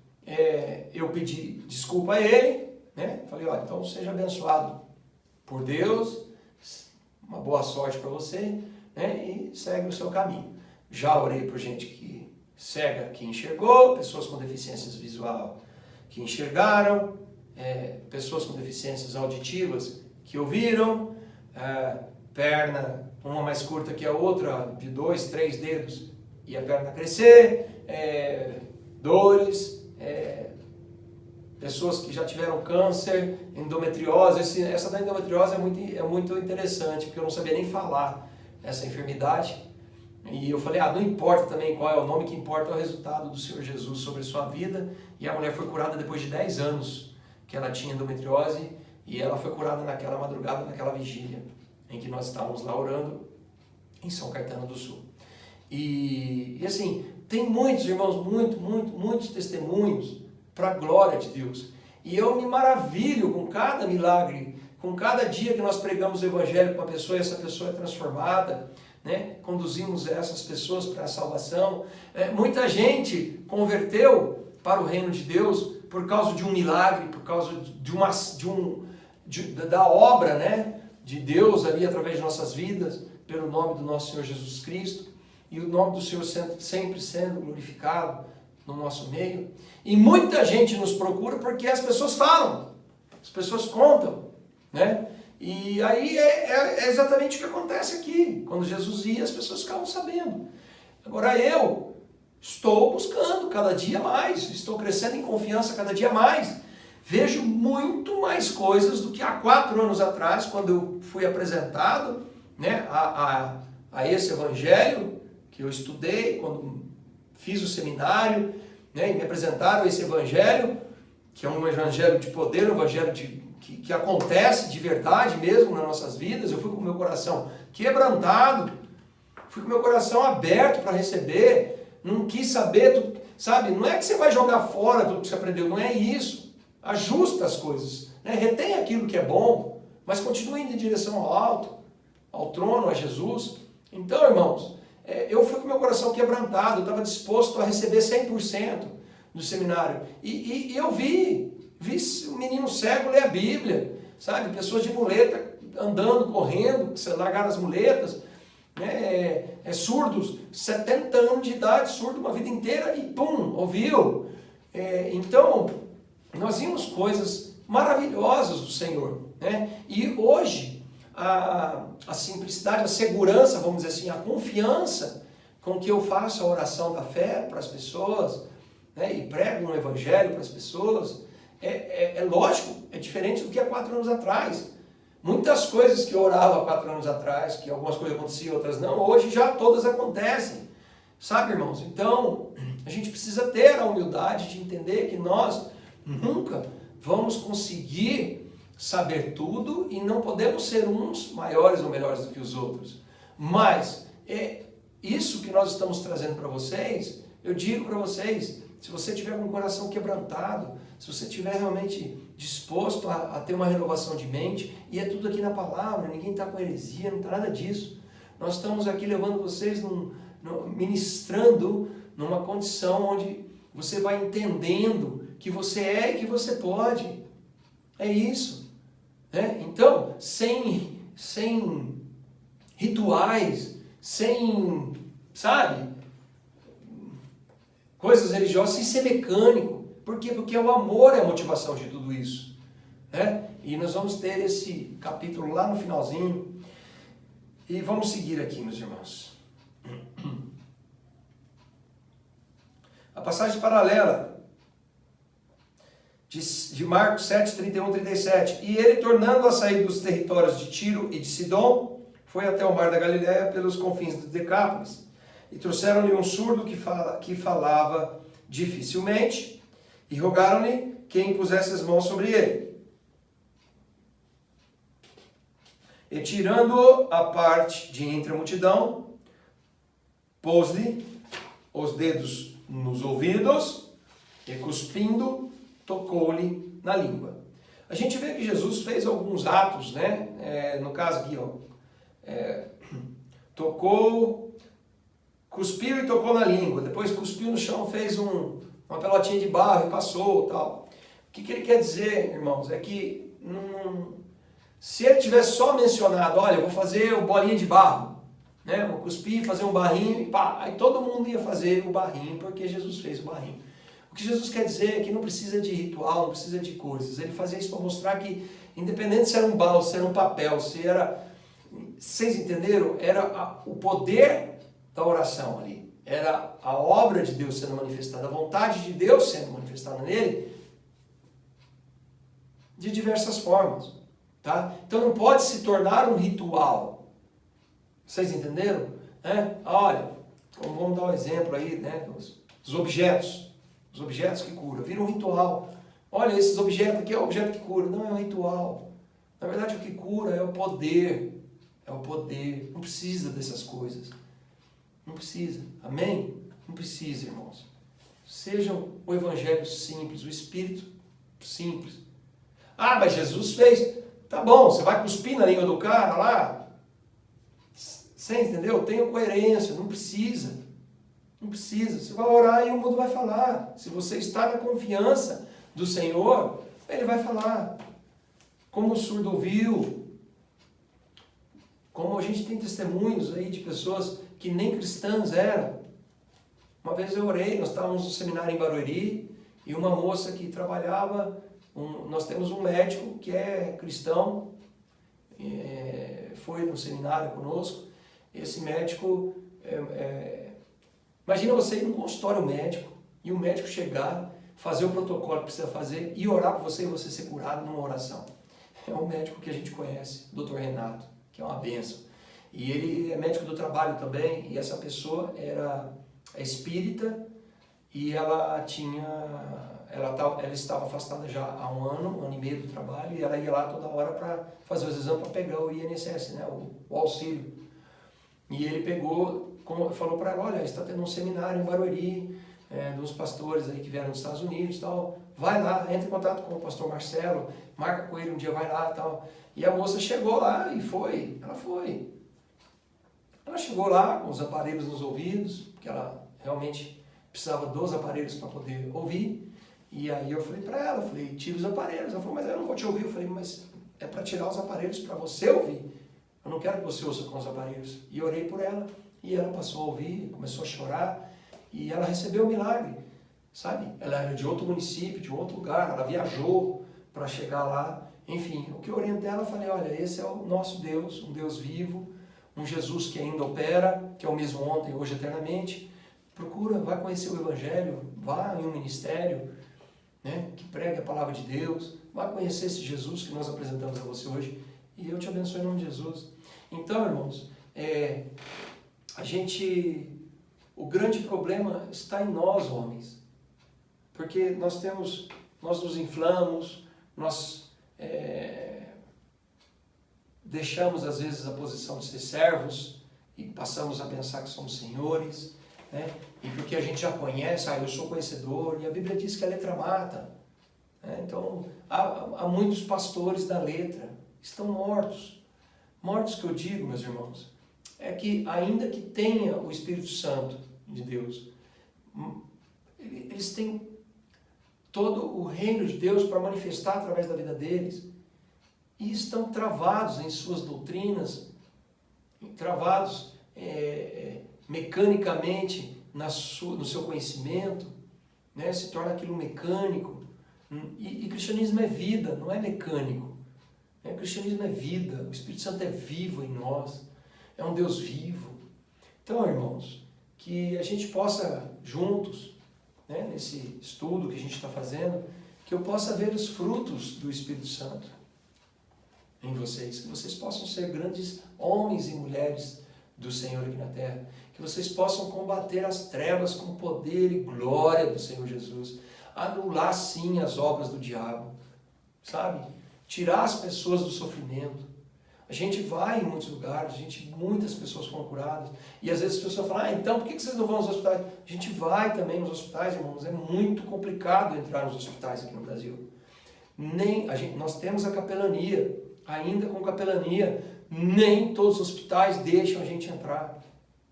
eu pedi desculpa a ele, né? Falei, olha, então seja abençoado por Deus, uma boa sorte para você, né? E segue o seu caminho. Já orei por gente que cega, que enxergou, pessoas com deficiências visual que enxergaram, pessoas com deficiências auditivas que ouviram, perna, uma mais curta que a outra, de 2, 3 dedos, e a perna crescer, dores, pessoas que já tiveram câncer, endometriose. Essa da endometriose é muito interessante, porque eu não sabia nem falar essa enfermidade. E eu falei, não importa também qual é o nome, que importa é o resultado do Senhor Jesus sobre a sua vida. E a mulher foi curada depois de 10 anos que ela tinha endometriose, e ela foi curada naquela madrugada, naquela vigília, em que nós estávamos lá orando em São Caetano do Sul. E assim, tem muitos irmãos, muitos testemunhos para a glória de Deus. E eu me maravilho com cada milagre, com cada dia que nós pregamos o Evangelho para uma pessoa e essa pessoa é transformada, né? Conduzimos essas pessoas para a salvação. Muita gente converteu para o reino de Deus por causa de um milagre, por causa da obra, né, de Deus ali através de nossas vidas, pelo nome do nosso Senhor Jesus Cristo, e o nome do Senhor sempre sendo glorificado no nosso meio. E muita gente nos procura porque as pessoas falam, as pessoas contam, né? E aí é exatamente o que acontece aqui. Quando Jesus ia, as pessoas ficavam sabendo. Agora eu estou buscando cada dia mais, estou crescendo em confiança cada dia mais. Vejo muito mais coisas do que há 4 anos atrás, quando eu fui apresentado, né, a esse evangelho que eu estudei, quando fiz o seminário, né, e me apresentaram esse evangelho, que é um evangelho de poder, um evangelho que acontece de verdade mesmo nas nossas vidas. Eu fui com o meu coração quebrantado, fui com o meu coração aberto para receber, não quis saber, sabe, não é que você vai jogar fora tudo que você aprendeu, não é isso. Ajusta as coisas, né? Retém aquilo que é bom, mas continue indo em direção ao alto, ao trono, a Jesus. Então, irmãos, eu fui com meu coração quebrantado, eu estava disposto a receber 100% do seminário. E eu vi um menino cego ler a Bíblia, sabe? Pessoas de muleta andando, correndo, largaram as muletas, né? Surdos, 70 anos de idade, surdo uma vida inteira e pum, ouviu. Então, nós vimos coisas maravilhosas do Senhor, né? E hoje, a simplicidade, a segurança, vamos dizer assim, a confiança com que eu faço a oração da fé para as pessoas, né? E prego um evangelho para as pessoas, lógico, é diferente do que há 4 anos atrás. Muitas coisas que eu orava há 4 anos atrás, que algumas coisas aconteciam, outras não, hoje já todas acontecem. Sabe, irmãos? Então, A gente precisa ter a humildade de entender que nós nunca vamos conseguir saber tudo e não podemos ser uns maiores ou melhores do que os outros. Mas isso que nós estamos trazendo para vocês, eu digo para vocês, se você tiver com o coração quebrantado, se você estiver realmente disposto a ter uma renovação de mente, e é tudo aqui na palavra, ninguém está com heresia, não está nada disso. Nós estamos aqui levando vocês, ministrando numa condição onde você vai entendendo que você é e que você pode. É isso. Né? Então, sem rituais, sem, sabe, coisas religiosas, sem ser mecânico. Por quê? Porque o amor é a motivação de tudo isso. Né? E nós vamos ter esse capítulo lá no finalzinho. E vamos seguir aqui, meus irmãos. A passagem paralela de Marcos 7, 31 e 37. E ele, tornando a sair dos territórios de Tiro e de Sidom, foi até o mar da Galileia pelos confins de Decápolis. E trouxeram-lhe um surdo que falava dificilmente, e rogaram-lhe que impusesse as mãos sobre ele. E tirando-o à parte de entre a multidão, pôs-lhe os dedos nos ouvidos e, cuspindo, tocou-lhe na língua. A gente vê que Jesus fez alguns atos, né? No caso aqui, tocou, cuspiu e tocou na língua. Depois cuspiu no chão, fez uma pelotinha de barro e passou, tal. O que ele quer dizer, irmãos, é que se ele tivesse só mencionado, olha, eu vou fazer o bolinha de barro, né? Vou cuspir, fazer um barrinho e pá, aí todo mundo ia fazer o barrinho porque Jesus fez o barrinho. O que Jesus quer dizer é que não precisa de ritual, não precisa de coisas. Ele fazia isso para mostrar que, independente se era um balde, se era um papel, se era... Vocês entenderam? Era o poder da oração ali. Era a obra de Deus sendo manifestada, a vontade de Deus sendo manifestada nele de diversas formas. Tá? Então não pode se tornar um ritual. Vocês entenderam? Olha, vamos dar um exemplo aí, né, dos objetos. Os objetos que curam. Vira um ritual. Olha, esses objetos aqui é o objeto que cura. Não é um ritual. Na verdade, o que cura é o poder. É o poder. Não precisa dessas coisas. Não precisa. Amém? Não precisa, irmãos. Sejam o evangelho simples, o Espírito simples. Ah, mas Jesus fez. Tá bom, você vai cuspir na língua do cara lá? Você entendeu? Tenha coerência, não precisa. Não precisa. Você vai orar e o mundo vai falar. Se você está na confiança do Senhor, Ele vai falar. Como o surdo ouviu. Como a gente tem testemunhos aí de pessoas que nem cristãs eram. Uma vez eu orei, nós estávamos no seminário em Barueri, e uma moça que trabalhava... nós temos um médico que é cristão, foi no seminário conosco. Esse médico, imagina você ir num consultório médico e o médico chegar, fazer o protocolo que precisa fazer e orar por você e você ser curado numa oração. É um médico que a gente conhece, Dr. Renato, que é uma bênção. E ele é médico do trabalho também, e essa pessoa era espírita e ela estava afastada já há um ano e meio do trabalho, e ela ia lá toda hora para fazer os exames para pegar o INSS, né, o auxílio. E ele falou para ela, olha, está tendo um seminário em Barueri, dos pastores aí que vieram dos Estados Unidos, tal. Vai lá, entra em contato com o pastor Marcelo, marca com ele um dia, vai lá, tal. E a moça chegou lá e foi, ela foi. Ela chegou lá com os aparelhos nos ouvidos, porque ela realmente precisava dos aparelhos para poder ouvir. E aí eu falei para ela, tira os aparelhos. Ela falou, mas eu não vou te ouvir. Eu falei, mas é para tirar os aparelhos para você ouvir. Eu não quero que você ouça com os aparelhos. E orei por ela, e ela passou a ouvir, começou a chorar, e ela recebeu o milagre, sabe? Ela era de outro município, de outro lugar, ela viajou para chegar lá. Enfim, o que eu orientei ela, eu falei, olha, esse é o nosso Deus, um Deus vivo, um Jesus que ainda opera, que é o mesmo ontem, hoje, eternamente. Procura, vai conhecer o Evangelho, vá em um ministério, né, que pregue a palavra de Deus, vai conhecer esse Jesus que nós apresentamos a você hoje, e eu te abençoe em nome de Jesus. Então, irmãos, a gente o grande problema está em nós, homens. Porque nós nos inflamos, nós deixamos às vezes a posição de ser servos e passamos a pensar que somos senhores, né? E porque a gente já conhece, eu sou conhecedor, e a Bíblia diz que a letra mata. Né? Então, há muitos pastores da letra, estão mortos. Mortos que eu digo, meus irmãos, é que ainda que tenha o Espírito Santo de Deus, eles têm todo o reino de Deus para manifestar através da vida deles, e estão travados em suas doutrinas, travados mecanicamente no seu conhecimento, né? Se torna aquilo mecânico. E cristianismo é vida, não é mecânico. O cristianismo é vida, o Espírito Santo é vivo em nós, é um Deus vivo. Então, irmãos, que a gente possa juntos, né, nesse estudo que a gente está fazendo, que eu possa ver os frutos do Espírito Santo em vocês, que vocês possam ser grandes homens e mulheres do Senhor aqui na terra, que vocês possam combater as trevas com poder e glória do Senhor Jesus, anular sim as obras do diabo, sabe? Tirar as pessoas do sofrimento. A gente vai em muitos lugares, muitas pessoas foram curadas, e às vezes as pessoas falam, então por que vocês não vão aos hospitais? A gente vai também nos hospitais, irmãos, é muito complicado entrar nos hospitais aqui no Brasil. Nós temos a capelania, ainda com capelania, nem todos os hospitais deixam a gente entrar.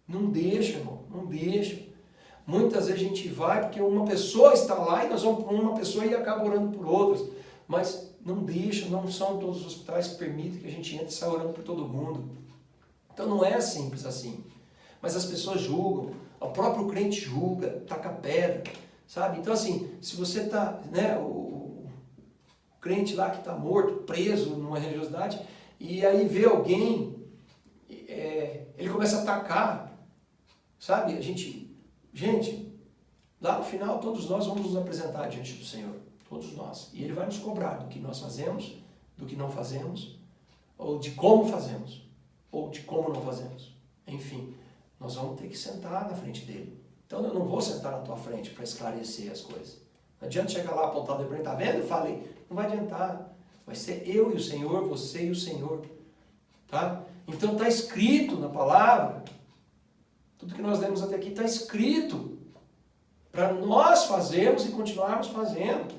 Não deixa, irmão, não deixa. Muitas vezes a gente vai porque uma pessoa está lá e nós vamos por uma pessoa e acaba orando por outras. Mas não deixa, não são todos os hospitais que permitem que a gente entre e saia orando por todo mundo. Então não é simples assim. Mas as pessoas julgam, o próprio crente julga, taca pedra, sabe? Então assim, se você está, né, o crente lá que está morto, preso numa religiosidade, e aí vê alguém, ele começa a atacar, sabe? Gente, lá no final todos nós vamos nos apresentar diante do Senhor, todos nós. E Ele vai nos cobrar do que nós fazemos, do que não fazemos, ou de como fazemos, ou de como não fazemos. Enfim, nós vamos ter que sentar na frente dele. Então eu não vou sentar na tua frente para esclarecer as coisas. Não adianta chegar lá apontado para ele, tá vendo? Eu falei, não vai adiantar. Vai ser eu e o Senhor, você e o Senhor. Tá? Então está escrito na palavra, tudo que nós lemos até aqui está escrito para nós fazermos e continuarmos fazendo.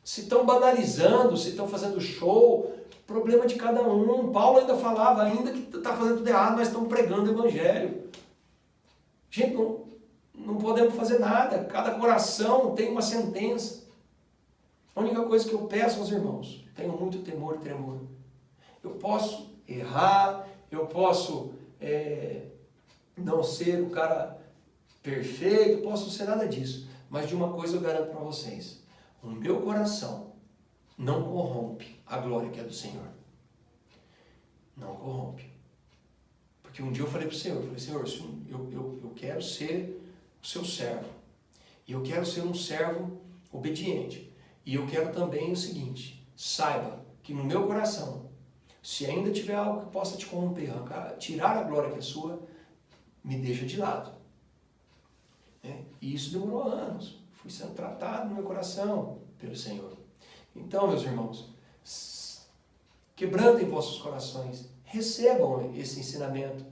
Se estão banalizando, se estão fazendo show, problema de cada um. Paulo ainda falava, ainda que está fazendo tudo errado, mas estão pregando o evangelho. Gente, não podemos fazer nada. Cada coração tem uma sentença. A única coisa que eu peço aos irmãos, tenham muito temor e tremor. Eu posso errar, eu posso não ser o cara perfeito, posso não ser nada disso. Mas de uma coisa eu garanto para vocês. O meu coração não corrompe a glória que é do Senhor. Não corrompe. Porque um dia eu falei para o Senhor, Senhor, eu quero ser o seu servo. E eu quero ser um servo obediente. E eu quero também o seguinte, saiba que no meu coração, se ainda tiver algo que possa te corromper, tirar a glória que é sua, me deixa de lado. E isso demorou anos. Fui sendo tratado no meu coração pelo Senhor. Então, meus irmãos, quebrantem vossos corações, recebam esse ensinamento.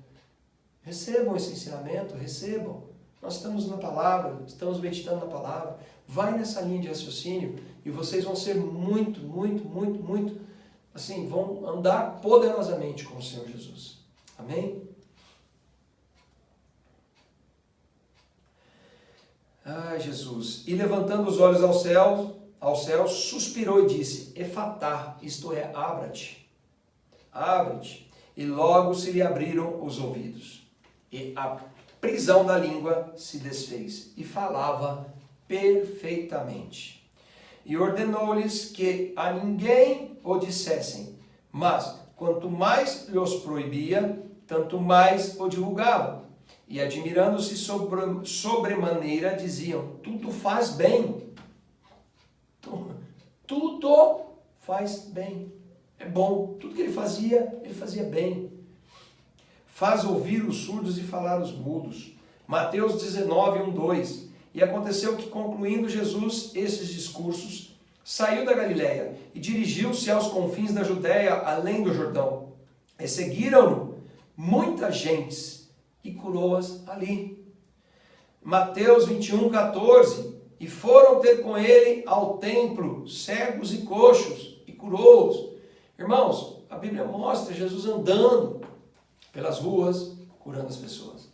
Recebam esse ensinamento, recebam. Nós estamos na palavra, estamos meditando na palavra. Vai nessa linha de raciocínio e vocês vão ser muito, assim, vão andar poderosamente com o Senhor Jesus. Amém? Ai, Jesus. E levantando os olhos ao céu, suspirou e disse, Efatá, isto é, abra-te. Abre-te. E logo se lhe abriram os ouvidos. E a prisão da língua se desfez. E falava perfeitamente. E ordenou-lhes que a ninguém o dissessem. Mas, quanto mais lhes proibia, tanto mais o divulgavam. E admirando-se sobremaneira, diziam, tudo faz bem. Tudo faz bem. É bom. Tudo que ele fazia bem. Faz ouvir os surdos e falar os mudos. Mateus 19, 1, 2. E aconteceu que, concluindo Jesus esses discursos, saiu da Galiléia e dirigiu-se aos confins da Judéia, além do Jordão. E seguiram-no muitas gentes e curou-as ali. Mateus 21, 14. E foram ter com ele ao templo cegos e coxos e curou-os. Irmãos, a Bíblia mostra Jesus andando pelas ruas, curando as pessoas.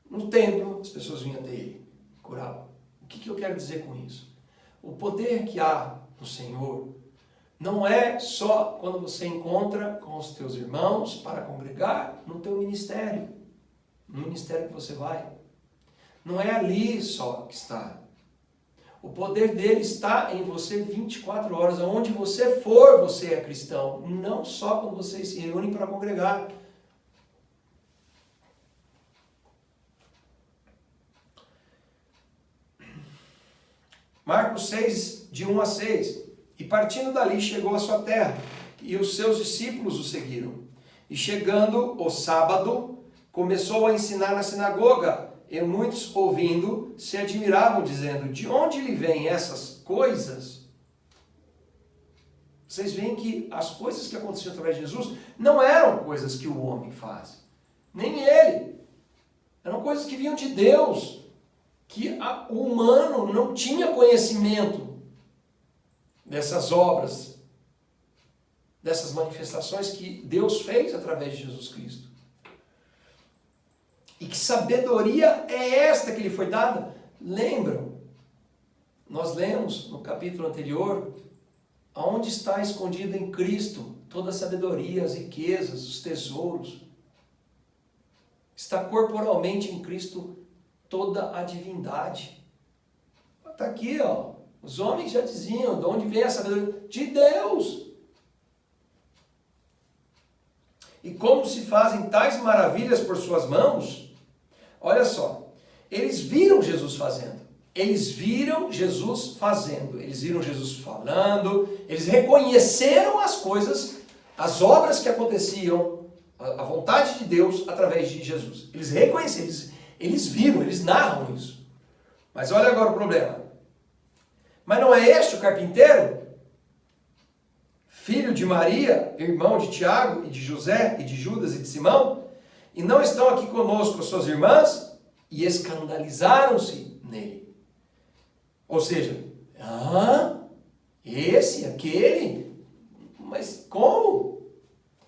No templo, as pessoas vinham até ele, curavam. O que eu quero dizer com isso? O poder que há no Senhor não é só quando você encontra com os teus irmãos para congregar no teu ministério, no ministério que você vai. Não é ali só que está. O poder dele está em você 24 horas. Aonde você for, você é cristão. Não só quando vocês se reúnem para congregar. Marcos 6, de 1 a 6. E partindo dali chegou à sua terra, e os seus discípulos o seguiram. E chegando o sábado, começou a ensinar na sinagoga, e muitos ouvindo se admiravam, dizendo: de onde lhe vêm essas coisas? Vocês veem que as coisas que aconteciam através de Jesus não eram coisas que o homem faz, nem ele. Eram coisas que vinham de Deus, que o humano não tinha conhecimento dessas obras, dessas manifestações que Deus fez através de Jesus Cristo. E que sabedoria é esta que lhe foi dada? Lembram? Nós lemos no capítulo anterior, aonde está escondido em Cristo toda a sabedoria, as riquezas, os tesouros. Está corporalmente em Cristo toda a divindade. Está aqui, ó. Os homens já diziam, de onde vem a sabedoria? De Deus. E como se fazem tais maravilhas por suas mãos? Olha só, eles viram Jesus fazendo. Eles viram Jesus fazendo. Eles viram Jesus falando. Eles reconheceram as coisas, as obras que aconteciam, a vontade de Deus através de Jesus. Eles reconheceram, eles viram, eles narram isso. Mas olha agora o problema. Mas não é este o carpinteiro? Filho de Maria, irmão de Tiago e de José e de Judas e de Simão? E não estão aqui conosco as suas irmãs? E escandalizaram-se nele. Ou seja, esse, aquele? Mas como?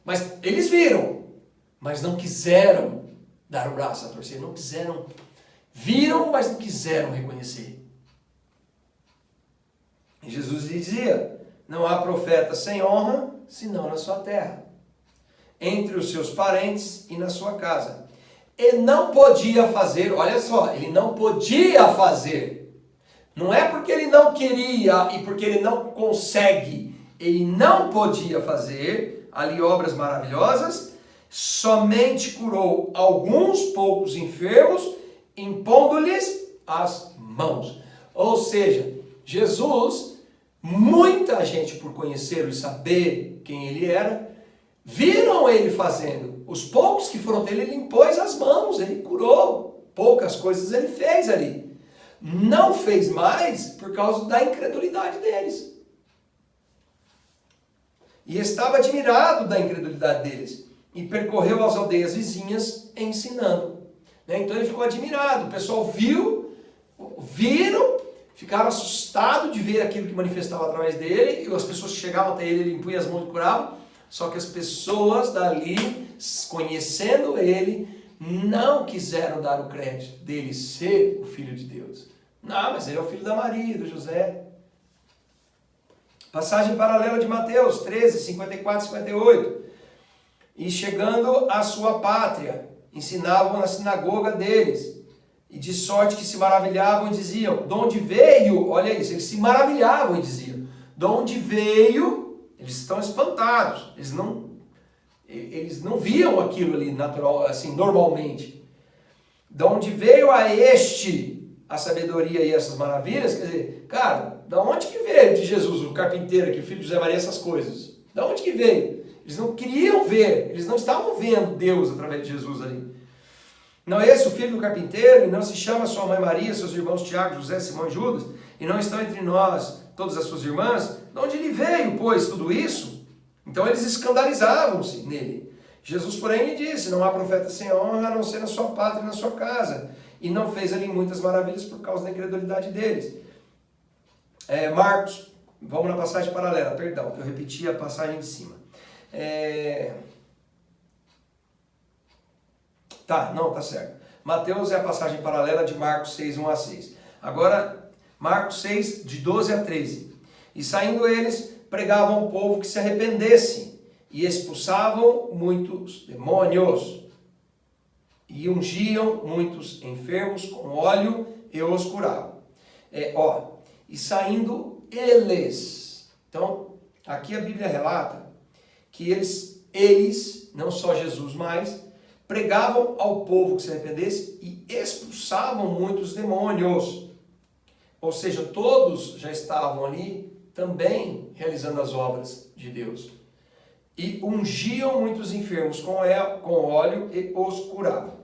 Mas eles viram, mas não quiseram dar o braço a torcer, não quiseram. Viram, mas não quiseram reconhecer. E Jesus lhe dizia: não há profeta sem honra, senão na sua terra, entre os seus parentes e na sua casa. E não podia fazer, olha só, ele não podia fazer. Não é porque ele não queria e porque ele não consegue. Ele não podia fazer ali obras maravilhosas, somente curou alguns poucos enfermos, impondo-lhes as mãos. Ou seja, Jesus, muita gente por conhecê-lo e saber quem ele era, viram ele fazendo. Os poucos que foram dele, ele impôs as mãos, ele curou. Poucas coisas ele fez ali. Não fez mais por causa da incredulidade deles. E estava admirado da incredulidade deles. E percorreu as aldeias vizinhas ensinando. Então ele ficou admirado. O pessoal viram, ficaram assustados de ver aquilo que manifestava através dele. E as pessoas que chegavam até ele, ele impunha as mãos e curava. Só que as pessoas dali, conhecendo ele, não quiseram dar o crédito dele ser o Filho de Deus. Não, mas ele é o filho da Maria, do José. Passagem paralela de Mateus 13, 54 e 58. E chegando à sua pátria, ensinavam na sinagoga deles. E de sorte que se maravilhavam e diziam: de onde veio? Olha isso, eles se maravilhavam e diziam: de onde veio? Eles estão espantados. Eles não viam aquilo ali natural, assim, normalmente. De onde veio a este a sabedoria e essas maravilhas? Quer dizer, cara, da onde que veio de Jesus, o carpinteiro aqui, o filho de José Maria, essas coisas? Da onde que veio? Eles não queriam ver, eles não estavam vendo Deus através de Jesus ali. Não é esse o filho do carpinteiro? E não se chama sua mãe Maria, seus irmãos Tiago, José, Simão e Judas? E não estão entre nós todas as suas irmãs? De onde lhe veio, pois, tudo isso? Então eles escandalizavam-se nele. Jesus, porém, lhe disse: não há profeta sem honra, a não ser na sua pátria e na sua casa. E não fez ali muitas maravilhas por causa da incredulidade deles. Marcos, vamos na passagem paralela, perdão, que eu repeti a passagem de cima. Tá certo. Mateus é a passagem paralela de Marcos 6, 1 a 6. Agora, Marcos 6, de 12 a 13. E saindo eles, pregavam ao povo que se arrependesse, e expulsavam muitos demônios, e ungiam muitos enfermos com óleo e os curavam. E saindo eles. Então, aqui a Bíblia relata que eles, não só Jesus mais, pregavam ao povo que se arrependesse e expulsavam muitos demônios. Ou seja, todos já estavam ali também realizando as obras de Deus. E ungiam muitos enfermos com óleo e os curavam.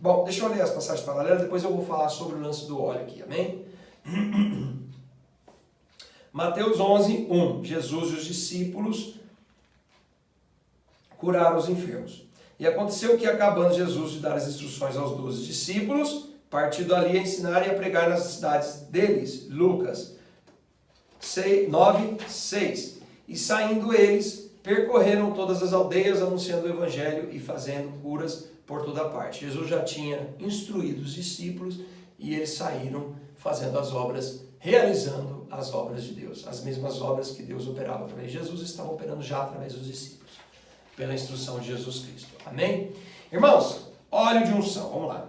Bom, deixa eu ler as passagens paralelas, depois eu vou falar sobre o lance do óleo aqui, amém? Mateus 11, 1. Jesus e os discípulos curaram os enfermos. E aconteceu que, acabando Jesus de dar as instruções aos 12 discípulos, partiu dali a ensinar e a pregar nas cidades deles. Lucas 9, 6. E saindo eles, percorreram todas as aldeias, anunciando o evangelho e fazendo curas por toda parte. Jesus já tinha instruído os discípulos e eles saíram fazendo as obras, realizando as obras de Deus. As mesmas obras que Deus operava através de Jesus estavam operando já através dos discípulos, pela instrução de Jesus Cristo. Amém? Irmãos, óleo de unção, vamos lá.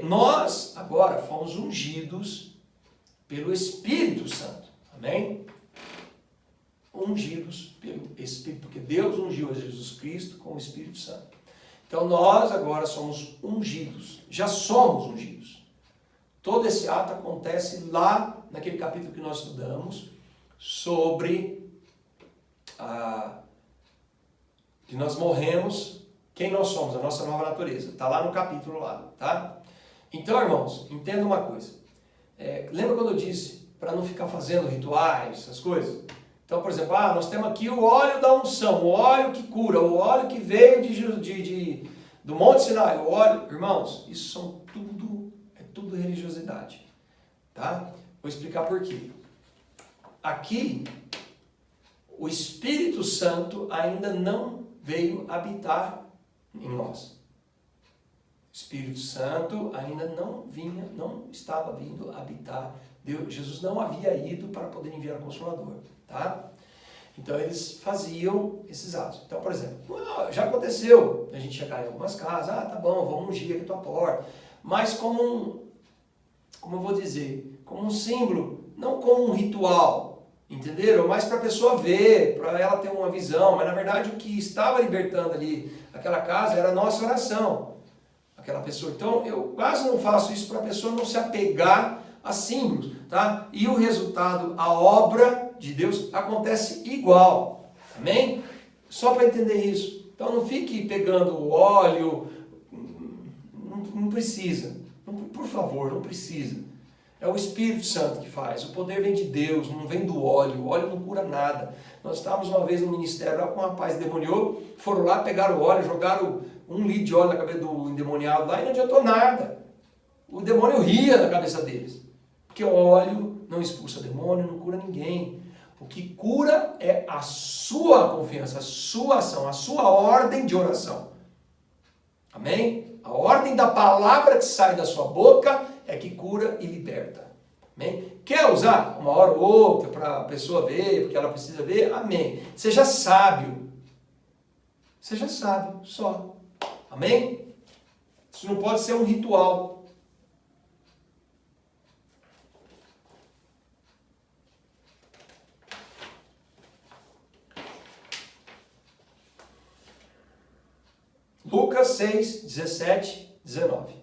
Nós agora fomos ungidos pelo Espírito Santo. Amém? Ungidos pelo Espírito, porque Deus ungiu a Jesus Cristo com o Espírito Santo. Então nós agora somos ungidos, já somos ungidos. Todo esse ato acontece lá naquele capítulo que nós estudamos sobre que nós morremos, quem nós somos, a nossa nova natureza. Está lá no capítulo lá, tá? Então, irmãos, entenda uma coisa. Lembra quando eu disse para não ficar fazendo rituais, essas coisas? Então, por exemplo, nós temos aqui o óleo da unção, o óleo que cura, o óleo que veio do Monte Sinai, o óleo. Irmãos, isso são tudo religiosidade, tá? Vou explicar por quê. Aqui, o Espírito Santo ainda não veio habitar em nós. O Espírito Santo ainda não estava vindo habitar. Jesus não havia ido para poder enviar o Consolador, tá? Então eles faziam esses atos. Então, por exemplo, já aconteceu a gente chegar em algumas casas, tá bom, vamos ungir aqui a tua porta, mas como eu vou dizer, como um símbolo, não como um ritual, entenderam? Mas para a pessoa ver, para ela ter uma visão, mas na verdade o que estava libertando ali aquela casa era a nossa oração, aquela pessoa. Então eu quase não faço isso para a pessoa não se apegar a símbolos, tá? E o resultado, a obra de Deus acontece igual, amém? Só para entender isso. Então não fique pegando óleo, não precisa, por favor, não precisa. É o Espírito Santo que faz, o poder vem de Deus, não vem do óleo, o óleo não cura nada. Nós estávamos uma vez no ministério lá com um rapaz endemoniou, foram lá, pegaram o óleo, jogaram 1 litro de óleo na cabeça do endemoniado lá e não adiantou nada. O demônio ria na cabeça deles. Porque o óleo não expulsa demônio, não cura ninguém. O que cura é a sua confiança, a sua ação, a sua ordem de oração. Amém? A ordem da palavra que sai da sua boca é que cura e liberta. Amém? Quer usar uma hora ou outra para a pessoa ver, porque ela precisa ver? Amém. Seja sábio. Seja sábio, só. Amém? Isso não pode ser um ritual. Lucas 6, 17, 19.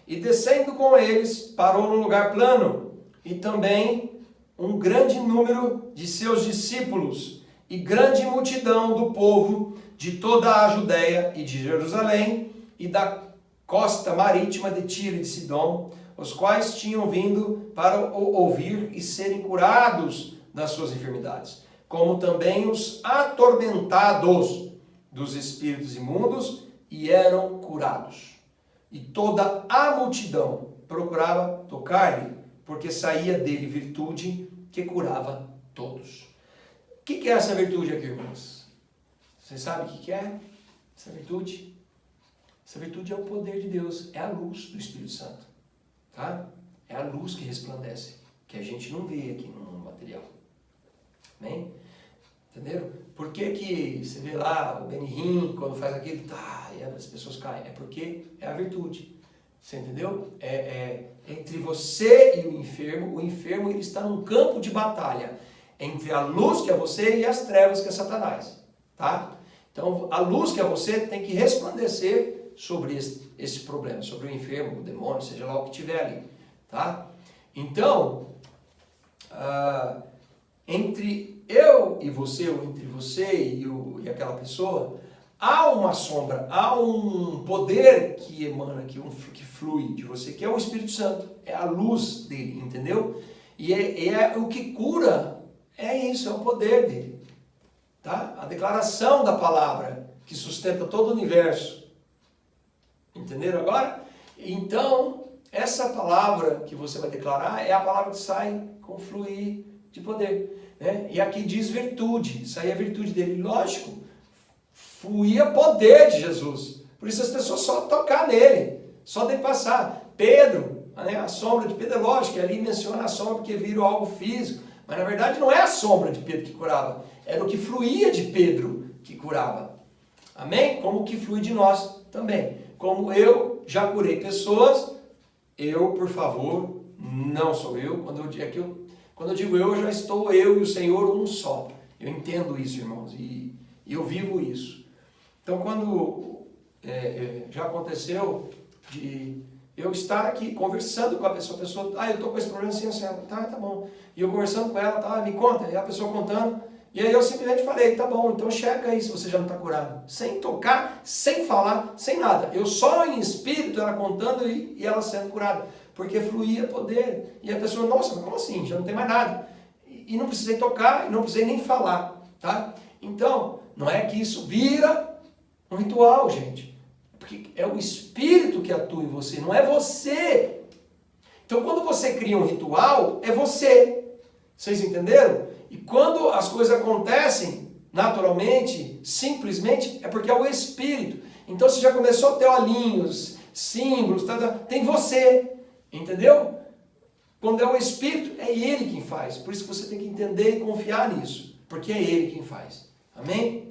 E descendo com eles, parou num lugar plano, e também um grande número de seus discípulos, e grande multidão do povo de toda a Judéia e de Jerusalém, e da costa marítima de Tiro e de Sidom, os quais tinham vindo para o ouvir e serem curados das suas enfermidades, como também os atormentados dos espíritos imundos, e eram curados. E toda a multidão procurava tocar-lhe, porque saía dele virtude que curava todos. O que é essa virtude aqui, irmãos? Você sabe o que é essa virtude? Essa virtude é o poder de Deus, é a luz do Espírito Santo. Tá? É a luz que resplandece, que a gente não vê aqui no mundo material. Amém? Entenderam? Por que você vê lá o Benihim, quando faz aquilo, tá, e as pessoas caem? É porque é a virtude. Você entendeu? Entre você e o enfermo ele está num campo de batalha. Entre a luz que é você e as trevas que é Satanás. Tá? Então, a luz que é você tem que resplandecer sobre esse problema, sobre o enfermo, o demônio, seja lá o que tiver ali. Tá? Então, entre eu e você, ou entre você e aquela pessoa, há uma sombra, há um poder que emana, que flui de você, que é o Espírito Santo, é a luz dele, entendeu? E é o que cura, é isso, é o poder dele. Tá? A declaração da palavra que sustenta todo o universo. Entenderam agora? Então, essa palavra que você vai declarar é a palavra que sai com fluir de poder. Né? E aqui diz virtude, isso aí é a virtude dele. Lógico, fluía poder de Jesus. Por isso as pessoas só tocar nele, só de passar. Pedro, né? A sombra de Pedro, é lógico, ali menciona a sombra porque viram algo físico. Mas na verdade não é a sombra de Pedro que curava, era o que fluía de Pedro que curava. Amém? Como o que flui de nós também. Como eu já curei pessoas, eu, por favor, não sou eu. Quando eu digo eu já estou eu e o Senhor um só. Eu entendo isso, irmãos, e eu vivo isso. Então, quando já aconteceu de eu estar aqui conversando com a pessoa, eu estou com esse problema assim, tá bom. E eu conversando com ela, me conta, e a pessoa contando, e aí eu simplesmente falei, tá bom, então checa aí se você já não está curado. Sem tocar, sem falar, sem nada. Eu só em espírito, ela contando e ela sendo curada. Porque fluía poder. E a pessoa, nossa, mas como assim? Já não tem mais nada. E não precisei tocar, e não precisei nem falar, tá? Então, não é que isso vira um ritual, gente. Porque é o Espírito que atua em você, não é você. Então, quando você cria um ritual, é você. Vocês entenderam? E quando as coisas acontecem naturalmente, simplesmente, é porque é o Espírito. Então, você já começou a ter olhinhos, símbolos, tem você. Entendeu? Quando é o Espírito, é Ele quem faz. Por isso que você tem que entender e confiar nisso. Porque é Ele quem faz. Amém?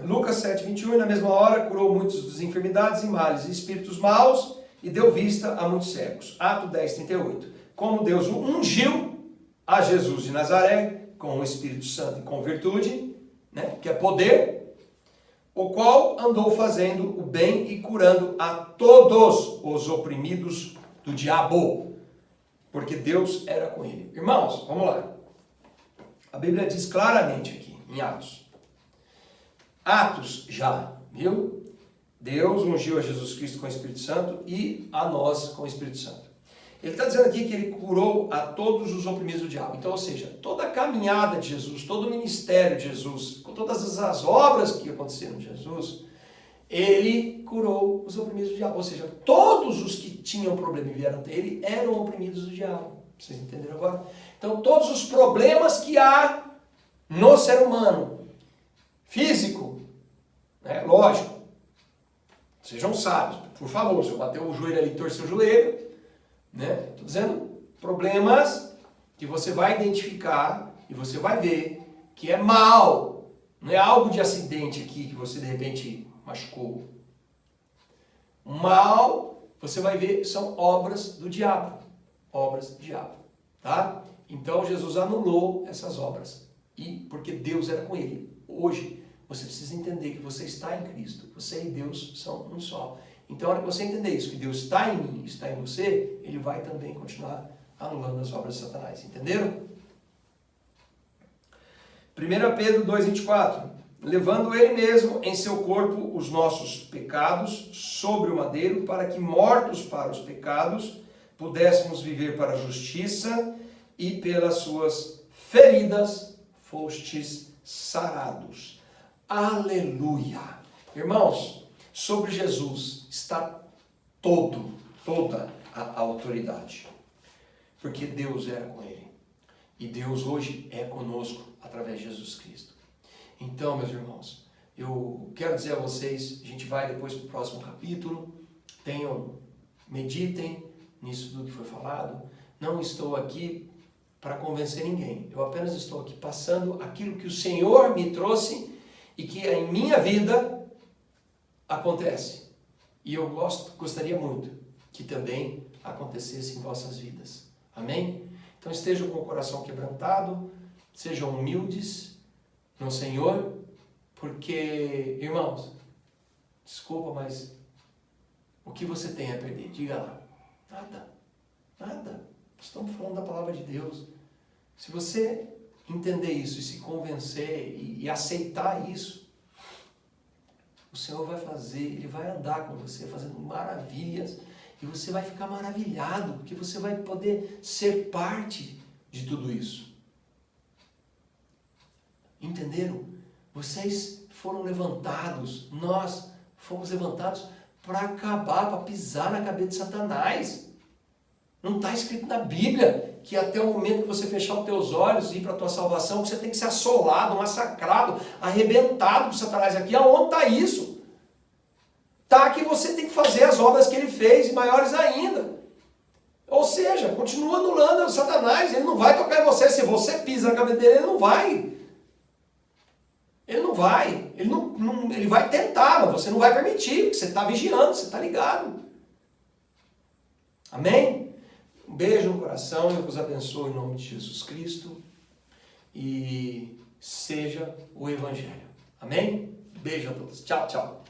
Lucas 7, 21, e na mesma hora curou muitos dos enfermidades e males e espíritos maus e deu vista a muitos cegos. Ato 10, 38. Como Deus ungiu a Jesus de Nazaré com o Espírito Santo e com virtude, né, que é poder, o qual andou fazendo o bem e curando a todos os oprimidos do diabo, porque Deus era com ele. Irmãos, vamos lá. A Bíblia diz claramente aqui, em Atos. Atos já, viu? Deus ungiu a Jesus Cristo com o Espírito Santo e a nós com o Espírito Santo. Ele está dizendo aqui que ele curou a todos os oprimidos do diabo. Então, ou seja, toda a caminhada de Jesus, todo o ministério de Jesus, com todas as obras que aconteceram de Jesus, ele curou os oprimidos do diabo. Ou seja, todos os que tinham problema e vieram até ele eram oprimidos do diabo. Vocês entenderam agora? Então, todos os problemas que há no ser humano, físico, né? Lógico, sejam sábios, por favor, se eu bater o joelho ali e torcer o joelho, né? Estou dizendo problemas que você vai identificar e você vai ver que é mal, não é algo de acidente aqui que você de repente machucou. O mal, você vai ver, são obras do diabo, tá? Então Jesus anulou essas obras, e porque Deus era com ele. Hoje, você precisa entender que você está em Cristo. Você e Deus são um só. Então, a hora que você entender isso, que Deus está em mim, está em você, Ele vai também continuar anulando as obras de Satanás. Entenderam? 1 Pedro 2,24. levando ele mesmo em seu corpo os nossos pecados sobre o madeiro, para que, mortos para os pecados, pudéssemos viver para a justiça, e pelas suas feridas fostes sarados. Aleluia! Irmãos, sobre Jesus está toda a autoridade, porque Deus era com ele, e Deus hoje é conosco através de Jesus Cristo. Então, meus irmãos, eu quero dizer a vocês, a gente vai depois para o próximo capítulo, meditem nisso tudo que foi falado. Não estou aqui para convencer ninguém, eu apenas estou aqui passando aquilo que o Senhor me trouxe e que em minha vida acontece. E eu gostaria muito que também acontecesse em vossas vidas. Amém? Então estejam com o coração quebrantado, sejam humildes no Senhor, porque, irmãos, desculpa, mas o que você tem a perder? Diga lá. Nada. Estamos falando da palavra de Deus. Se você entender isso e se convencer e aceitar isso, o Senhor vai fazer, Ele vai andar com você, fazendo maravilhas, e você vai ficar maravilhado, porque você vai poder ser parte de tudo isso. Entenderam? Vocês foram levantados, nós fomos levantados para acabar, para pisar na cabeça de Satanás. Não está escrito na Bíblia que até o momento que você fechar os teus olhos e ir para a tua salvação, você tem que ser assolado, massacrado, arrebentado por Satanás. Aqui, aonde está isso? Está que você tem que fazer as obras que ele fez e maiores ainda. Ou seja, continua anulando o Satanás, ele não vai tocar em você. Se você pisa na cabeça dele, ele não vai. Ele vai tentar, mas você não vai permitir, porque você está vigiando, você está ligado. Amém? Um beijo no coração, eu vos abençoo em nome de Jesus Cristo e seja o Evangelho. Amém? Beijo a todos. Tchau, tchau.